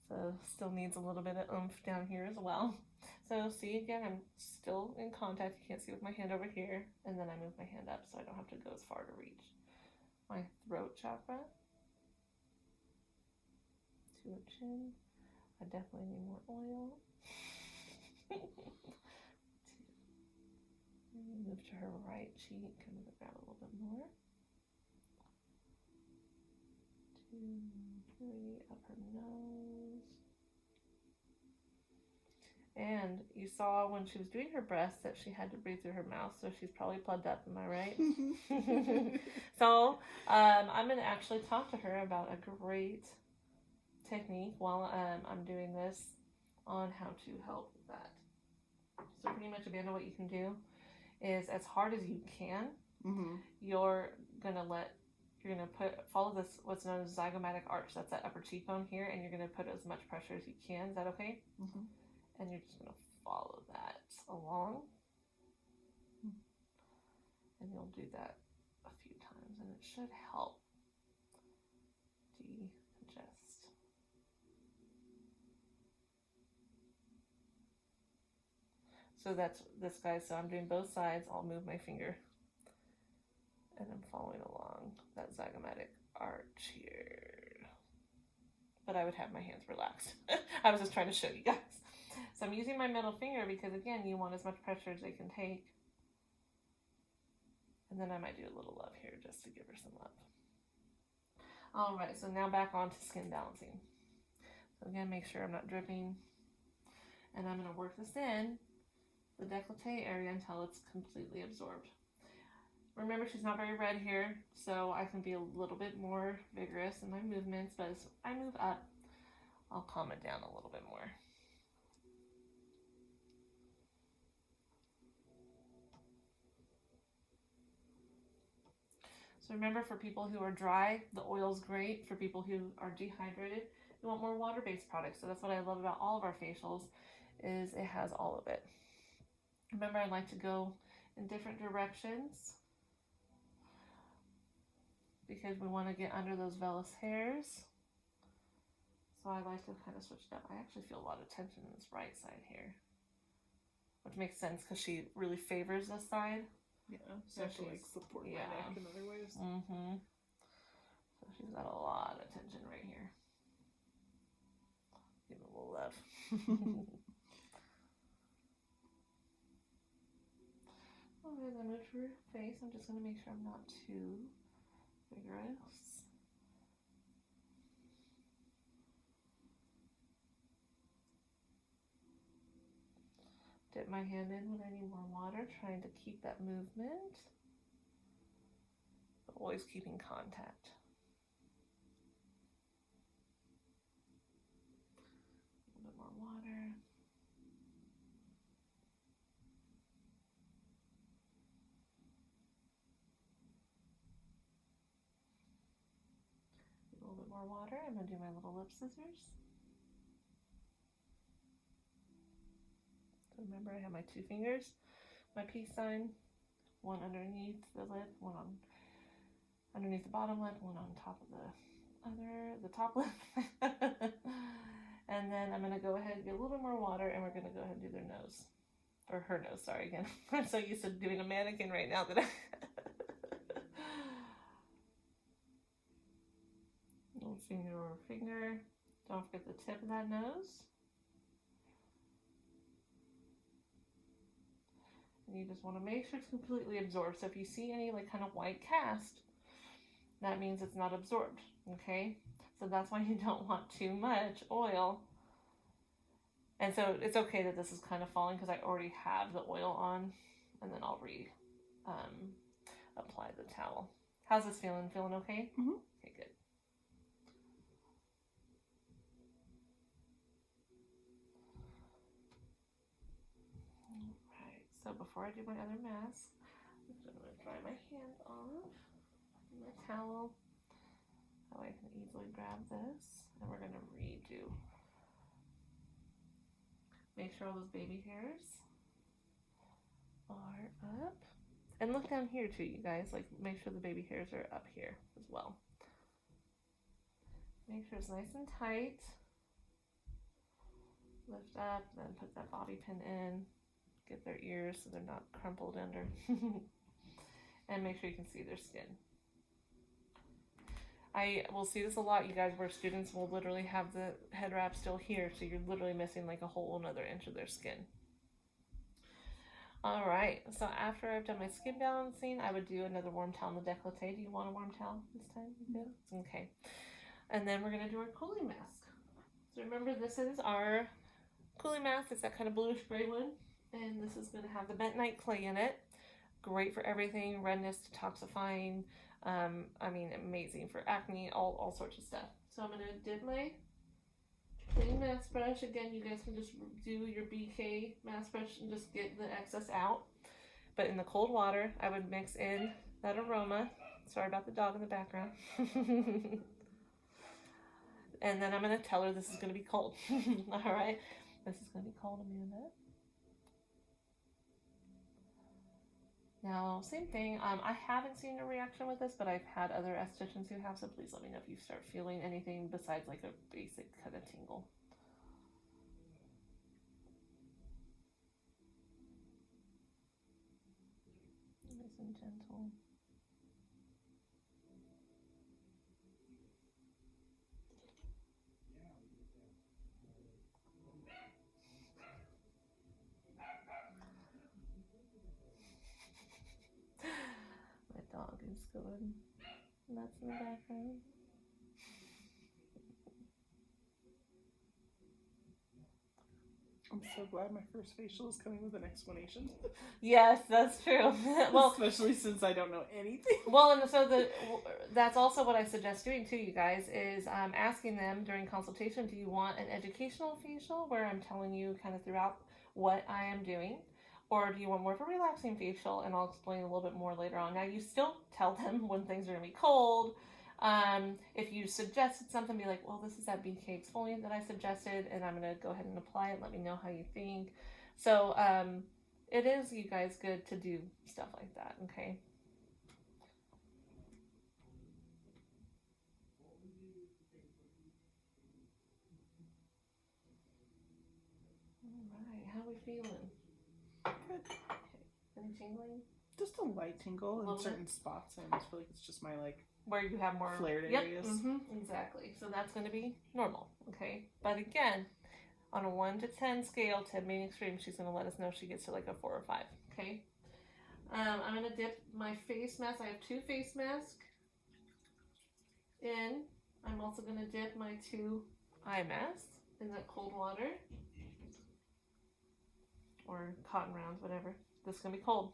So still needs a little bit of oomph down here as well. So see, again, I'm still in contact. You can't see with my hand over here. And then I move my hand up so I don't have to go as far to reach. My throat chakra. To her chin. I definitely need more oil. Move to her right cheek. I'm going to grab a little bit more. 2, 3, up her nose. And you saw when she was doing her breasts that she had to breathe through her mouth, so she's probably plugged up, am I right? So I'm going to actually talk to her about a great technique while I'm doing this on how to help with that. So pretty much, Amanda, what you can do is, as hard as you can, you're gonna follow this, what's known as zygomatic arch. That's that upper cheekbone here, and you're gonna put as much pressure as you can. Is that okay? And you're just gonna follow that along, and you'll do that a few times, and it should help decongest. So that's this, guys. So I'm doing both sides. I'll move my finger, and I'm following along that zygomatic arch here. But I would have my hands relaxed. I was just trying to show you guys. So I'm using my middle finger because, again, you want as much pressure as they can take. And then I might do a little love here just to give her some love. All right, so now back on to skin balancing. So again, make sure I'm not dripping. And I'm going to work this in the décolleté area until it's completely absorbed. Remember, she's not very red here, so I can be a little bit more vigorous in my movements, but as I move up, I'll calm it down a little bit more. So remember, for people who are dry, the oil's great. For people who are dehydrated, you want more water-based products. So that's what I love about all of our facials, is it has all of it. Remember, I like to go in different directions because we want to get under those vellus hairs. So I like to kind of switch it up. I actually feel a lot of tension in this right side here, which makes sense because she really favors this side. Yeah, so she like support my neck in other ways. So she's got a lot of tension right here. Give it a little love. Okay, as I move to her face, I'm just going to make sure I'm not too vigorous. Dip my hand in when I need more water, trying to keep that movement, but always keeping contact. A little bit more water. A little bit more water. I'm going to do my little lip scissors. So remember, I have my two fingers, my peace sign, one underneath the lip, one on underneath the bottom lip, one on top of the top lip. And then I'm going to go ahead and get a little bit more water, and we're going to go ahead and do their nose. Or her nose, sorry, again. I'm so used to doing a mannequin right now that I... Little finger over finger. Don't forget the tip of that nose. And you just want to make sure it's completely absorbed. So if you see any like kind of white cast, that means it's not absorbed, okay? So that's why you don't want too much oil. And so it's okay that this is kind of falling because I already have the oil on, and then I'll apply the towel. How's this feeling? Feeling okay? Okay, good. Alright, so before I do my other mask, I'm going to dry my hand off, my towel, that way I can easily grab this, and we're going to redo. Make sure all those baby hairs are up. And look down here too, you guys. Like, make sure the baby hairs are up here as well. Make sure it's nice and tight. Lift up, then put that bobby pin in. Get their ears so they're not crumpled under. And make sure you can see their skin. I will see this a lot, you guys, where students will literally have the head wrap still here, so you're literally missing like a whole another inch of their skin. All right, so after I've done my skin balancing, I would do another warm towel in the décolleté. Do you want a warm towel this time? Yeah. Okay. And then we're going to do our cooling mask. So remember, this is our cooling mask. It's that kind of bluish gray one. And this is going to have the bentonite clay in it. Great for everything, redness, detoxifying. I mean, amazing for acne, all sorts of stuff. So I'm going to dip my clean mask brush. Again, you guys can just do your BK mask brush and just get the excess out. But in the cold water, I would mix in that aroma. Sorry about the dog in the background. And then I'm going to tell her this is going to be cold. All right? This is going to be cold, Amanda. Now, same thing. I haven't seen a reaction with this, but I've had other estheticians who have, so please let me know if you start feeling anything besides like a basic kind of tingle. Nice and gentle. My dog is going nuts in the background. I'm so glad my first facial is coming with an explanation. Yes, that's true. Well, especially since I don't know anything. Well, and so that's also what I suggest doing too, you guys, is asking them during consultation, do you want an educational facial where I'm telling you kind of throughout what I am doing? Or do you want more of a relaxing facial? And I'll explain a little bit more later on. Now, you still tell them when things are going to be cold. If you suggested something, be like, well, this is that BK exfoliant that I suggested, and I'm going to go ahead and apply it. Let me know how you think. So it is, you guys, good to do stuff like that, okay? All right, how are we feeling? Good. Okay. Any tingling? Just a light tingle in certain spots. I almost feel like it's just my where you have more flared areas. Exactly. So that's going to be normal, okay? But again, on a 1 to 10 scale, 10 being extreme, she's going to let us know if she gets to like a 4 or 5, okay? I'm going to dip my face mask. I have 2 face masks in. I'm also going to dip my 2 eye masks in that cold water or cotton rounds, whatever. This is going to be cold.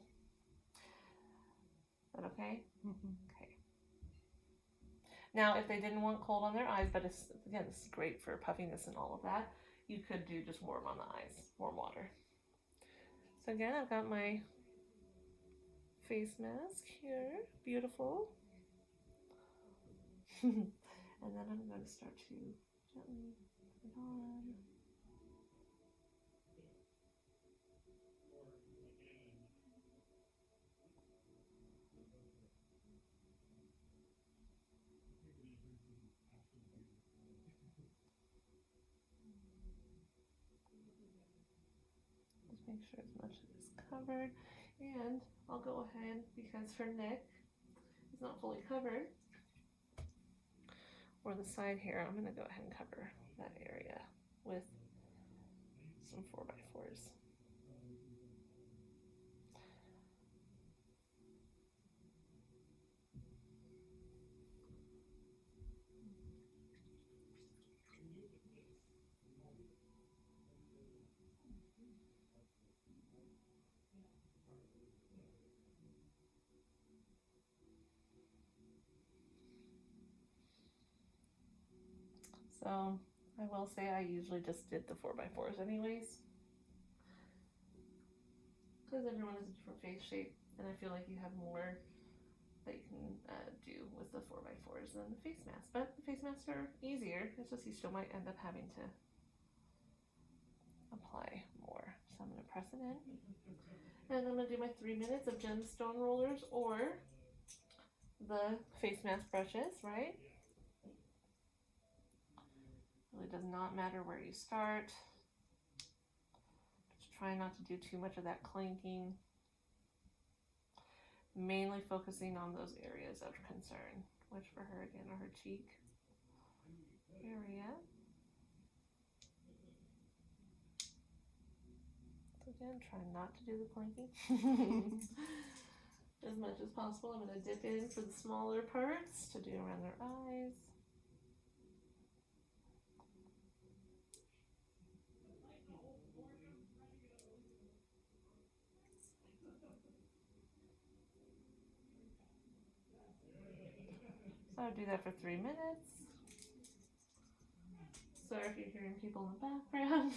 Is that okay? Okay. Now, if they didn't want cold on their eyes, but it's, again, this is great for puffiness and all of that, you could do just warm on the eyes, warm water. So again, I've got my face mask here, beautiful. And then I'm going to start to gently put it on. Just make sure as much of it is covered. And I'll go ahead, because her neck is not fully covered, or the side here, I'm going to go ahead and cover that area with some 4x4s. So I will say I usually just did the 4x4s anyways, because everyone has a different face shape, and I feel like you have more that you can do with the 4x4s than the face mask. But the face masks are easier. It's just you still might end up having to apply more. So I'm going to press it in, and I'm going to do my 3 minutes of gemstone rollers or the face mask brushes, right? Really does not matter where you start. Just try not to do too much of that clinking. Mainly focusing on those areas of concern, which for her again are her cheek area. So again, try not to do the clinking. As much as possible. I'm going to dip in for the smaller parts to do around their eyes. So I would do that for 3 minutes. Sorry if you're hearing people in the background.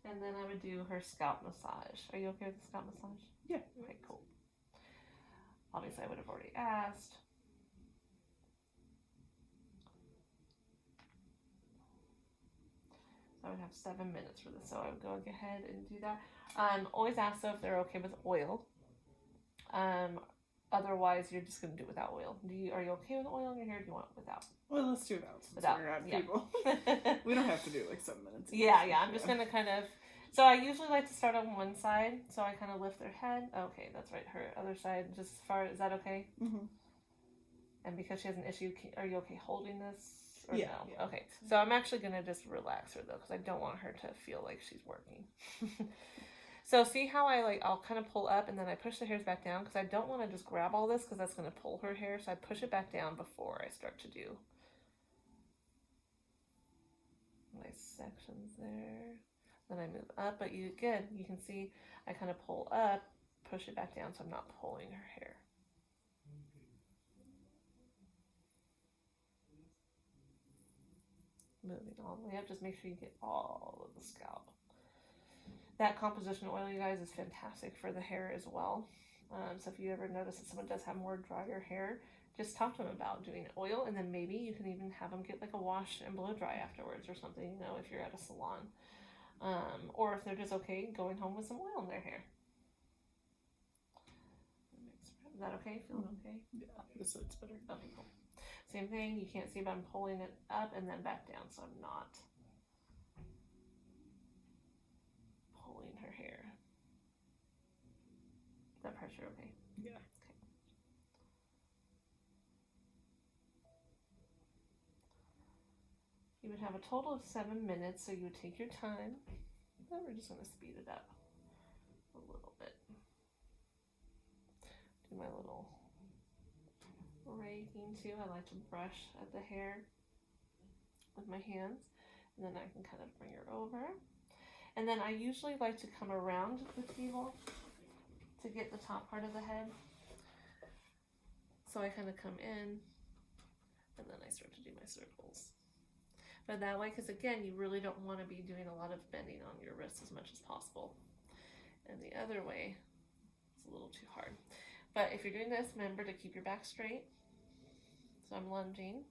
And then I would do her scalp massage. Are you okay with the scalp massage? Yeah. Okay, cool. Obviously, I would have already asked. So I would have 7 minutes for this. So I would go ahead and do that. Always ask though if they're okay with oil. Otherwise, you're just going to do it without oil. Are you okay with oil in your hair? Or do you want it without? Well, let's do it without. We're not Yeah. people. We don't have to do like 7 minutes. Yeah. I'm just going to kind of... So I usually like to start on one side. So I kind of lift their head. Okay, that's right. Her other side. Just as far... Is that okay? Mm-hmm. And because she has an issue, are you okay holding this? Or Yeah. no? Yeah. Okay. So I'm actually going to just relax her though, because I don't want her to feel like she's working. So see how I'll kind of pull up and then I push the hairs back down because I don't want to just grab all this because that's going to pull her hair. So I push it back down before I start to do nice sections there. Then I move up, but you can see I kind of pull up, push it back down so I'm not pulling her hair. Moving all the way up, just make sure you get all of the scalp. That composition oil, you guys, is fantastic for the hair as well. So if you ever notice that someone does have more drier hair, just talk to them about doing oil, and then maybe you can even have them get like a wash and blow dry afterwards or something, you know, if you're at a salon. Or if they're just okay going home with some oil in their hair. Is that okay? Feeling okay? Yeah, this side's better. Okay, cool. Same thing, you can't see, but I'm pulling it up and then back down, so I'm not pulling her hair. Is that pressure okay? Yeah. Okay. You would have a total of 7 minutes, so you would take your time. But we're just going to speed it up a little bit. Do my little raking too. I like to brush at the hair with my hands, and then I can kind of bring her over. And then I usually like to come around the table to get the top part of the head. So I kind of come in, and then I start to do my circles. But that way, because again, you really don't want to be doing a lot of bending on your wrists as much as possible. And the other way, it's a little too hard. But if you're doing this, remember to keep your back straight. So I'm lunging.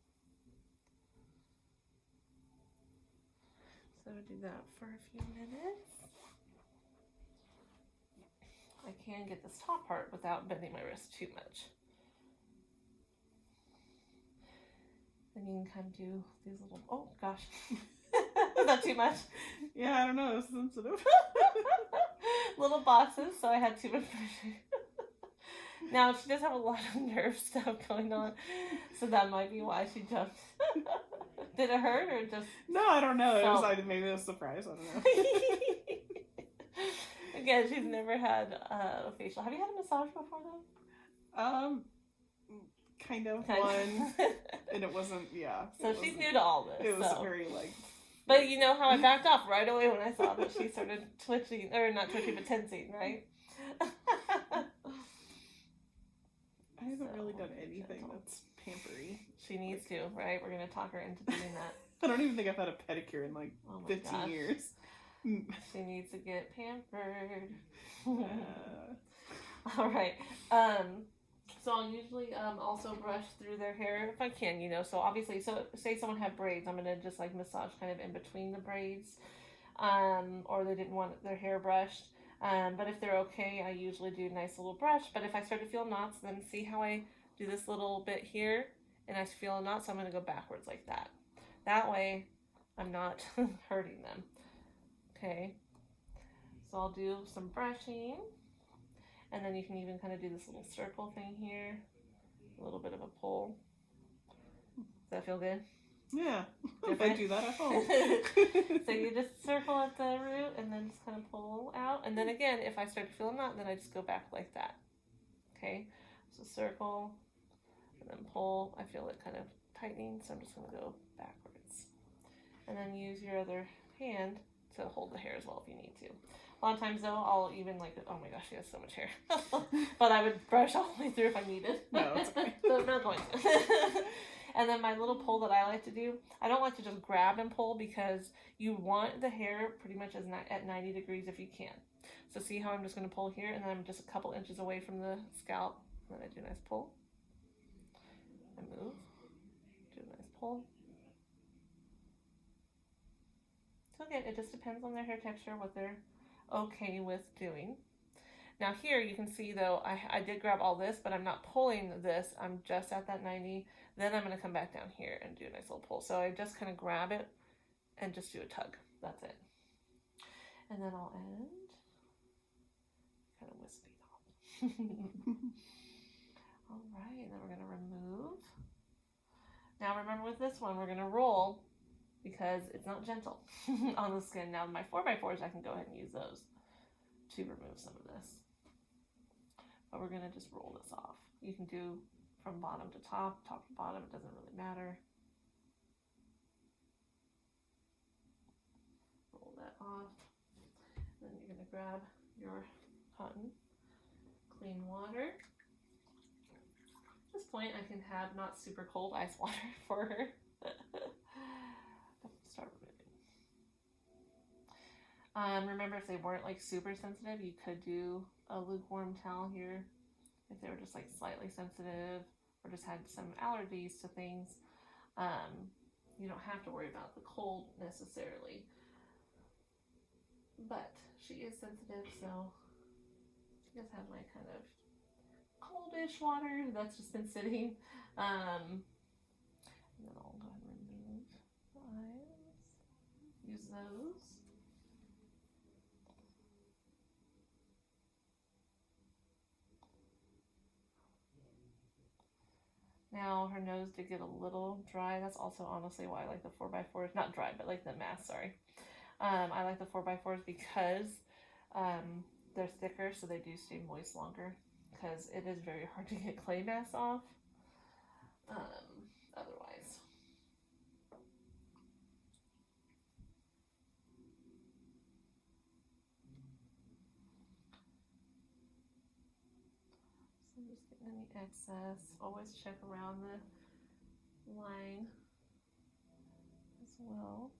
So I would do that for a few minutes. I can get this top part without bending my wrist too much. Then you can kind of do these little, oh gosh. Is that too much? Yeah, I don't know, it's sensitive. Little boxes, so I had too much pressure. Now, she does have a lot of nerve stuff going on, so that might be why she jumped. Did it hurt or just... No, I don't know. It was like maybe a surprise. I don't know. Again, she's never had a facial. Have you had a massage before, though? Kind of one. And it wasn't, yeah. So she's new to all this. It was very, like... But you know how I backed off right away when I saw that she started twitching, or not twitching, but tensing, right? I haven't really done anything that's pampery. She needs to, right? We're going to talk her into doing that. I don't even think I've had a pedicure in like 15 years. She needs to get pampered. All right. So I'll usually also brush through their hair if I can, you know. So obviously, so say someone had braids, I'm going to just like massage kind of in between the braids. Or they didn't want their hair brushed. But if they're okay, I usually do a nice little brush. But if I start to feel knots, then see how I do this little bit here and I feel a knot, so I'm going to go backwards like that. That way, I'm not hurting them. Okay. So I'll do some brushing. And then you can even kind of do this little circle thing here. A little bit of a pull. Does that feel good? Yeah. If I do that at home. So you just circle at the root and then just kind of pull out. And then again, if I start to feel a knot, then I just go back like that. Okay? So circle and then pull. I feel it kind of tightening, so I'm just going to go backwards. And then use your other hand to hold the hair as well if you need to. A lot of times though, I'll even like, oh my gosh, she has so much hair. But I would brush all the way through if I needed. No, it's okay. But I'm not going to. And then my little pull that I like to do, I don't like to just grab and pull because you want the hair pretty much at 90 degrees if you can. So see how I'm just going to pull here, and then I'm just a couple inches away from the scalp. And then I do a nice pull. I move. Do a nice pull. So again, it just depends on their hair texture, what they're okay with doing. Now here you can see though, I did grab all this, but I'm not pulling this. I'm just at that 90. Then I'm going to come back down here and do a nice little pull. So I just kind of grab it and just do a tug. That's it. And then I'll end. Kind of wispy top. All right, and then we're going to remove. Now remember with this one, we're going to roll because it's not gentle on the skin. Now my 4x4s, I can go ahead and use those to remove some of this. But we're going to just roll this off. You can do from bottom to top, top to bottom, it doesn't really matter. Roll that off. Then you're going to grab your cotton, clean water. At this point, I can have not super cold ice water for her. Start removing. Remember, if they weren't like super sensitive, you could do a lukewarm towel here. If they were just like slightly sensitive or just had some allergies to things, you don't have to worry about the cold necessarily. But she is sensitive, so she does have my kind of coldish water that's just been sitting. And then I'll go ahead and remove the eyes. Use those. Now her nose did get a little dry. That's also honestly why I like the 4x4s. Not dry, but like the mask, sorry. I like the 4x4s because they're thicker, so they do stay moist longer. Because it is very hard to get clay masks off otherwise. So I'm just getting any excess. Always check around the line as well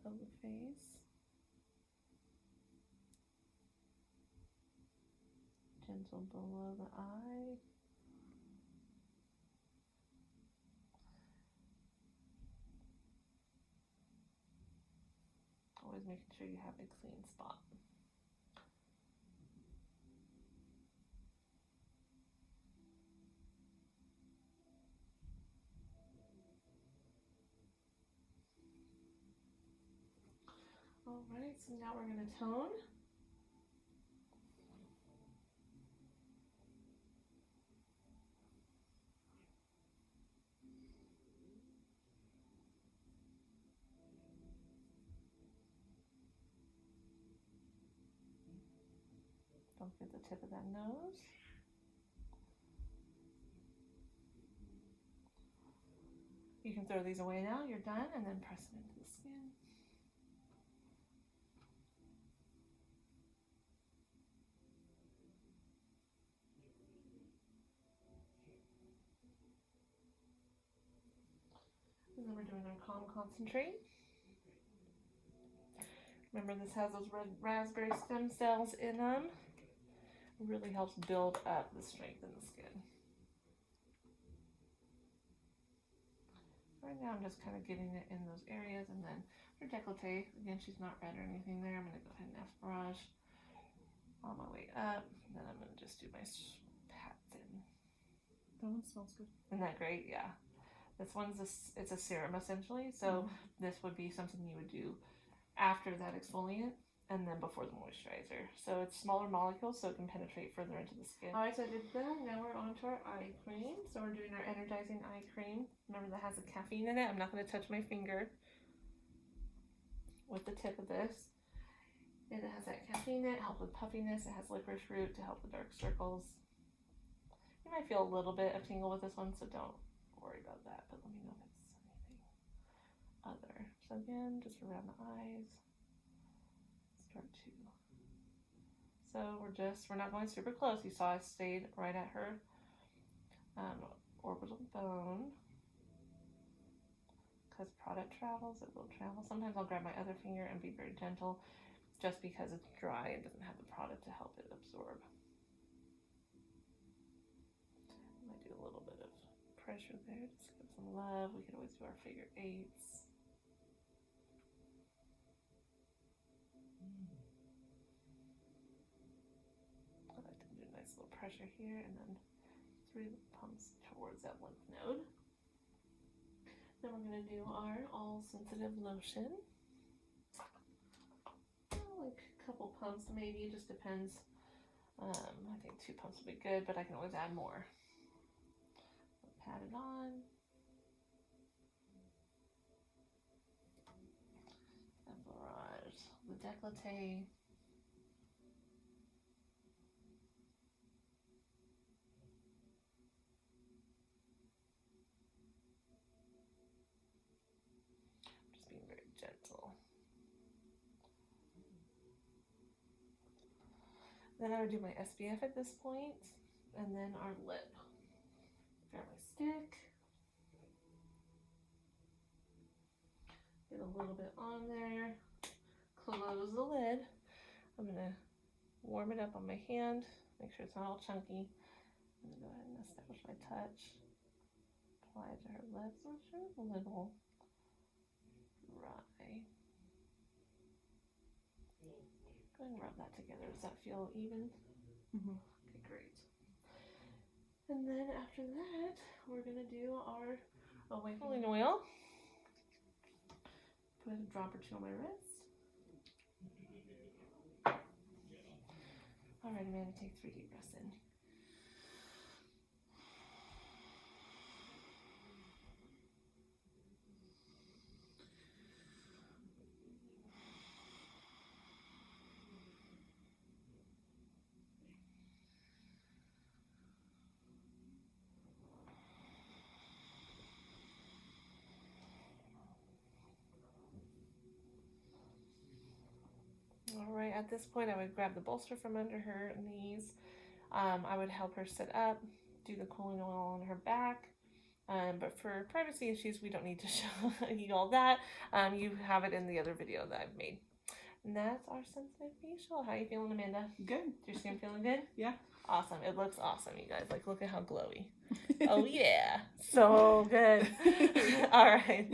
of the face. Gentle below the eye. Always making sure you have a clean spot. Alright, so now we're going to tone. Don't forget the tip of that nose. You can throw these away now, you're done, and then press it into the skin. And then we're doing our Calm Concentrate. Remember, this has those red raspberry stem cells in them. It really helps build up the strength in the skin. Right now I'm just kind of getting it in those areas, and then her décolleté, again, she's not red or anything there. I'm going to go ahead and F-brush on my way up, and then I'm going to just do my pats in. That one smells good. Isn't that great? Yeah. This one's it's a serum essentially, so this would be something you would do after that exfoliant and then before the moisturizer. So it's smaller molecules, so it can penetrate further into the skin. Alright, so I did that. Now we're on to our eye cream. So we're doing our energizing eye cream. Remember, that has a caffeine in it. I'm not going to touch my finger with the tip of this. And it has that caffeine in it, help with puffiness. It has licorice root to help with dark circles. You might feel a little bit of tingle with this one, so don't worry about that. But let me know if it's anything other. So again, just around the eyes. start to. So we're not going super close. You saw I stayed right at her orbital bone. Because product travels, it will travel. Sometimes I'll grab my other finger and be very gentle just because it's dry and doesn't have the product to help it absorb. I might do a little bit of pressure there, just give some love. We could always do our figure eights. I like to do a nice little pressure here and then 3 pumps towards that lymph node. Then we're going to do our all sensitive lotion. Like a couple pumps maybe, just depends. I think 2 pumps would be good, but I can always add more. Pat it on. The barrage, the décolleté. Just being very gentle. Then I would do my SPF at this point, and then our lip. Grab my stick. Get a little bit on there. Close the lid. I'm gonna warm it up on my hand. Make sure it's not all chunky. I'm gonna go ahead and establish my touch. Apply it to her lips, which are a little dry. Go ahead and rub that together. Does that feel even? Mm-hmm. Okay, great. And then after that, we're gonna do our awakening oil. Put a drop or 2 on my wrist. All right, Amanda, take 3 deep breaths in. All right, at this point, I would grab the bolster from under her knees. I would help her sit up, do the cooling oil on her back. But for privacy issues, we don't need to show you all that. You have it in the other video that I've made. And that's our sensitive facial. How are you feeling, Amanda? Good. Is your skin feeling good? Yeah. Awesome. It looks awesome, you guys. Like, look at how glowy. Oh, yeah. So good. All right.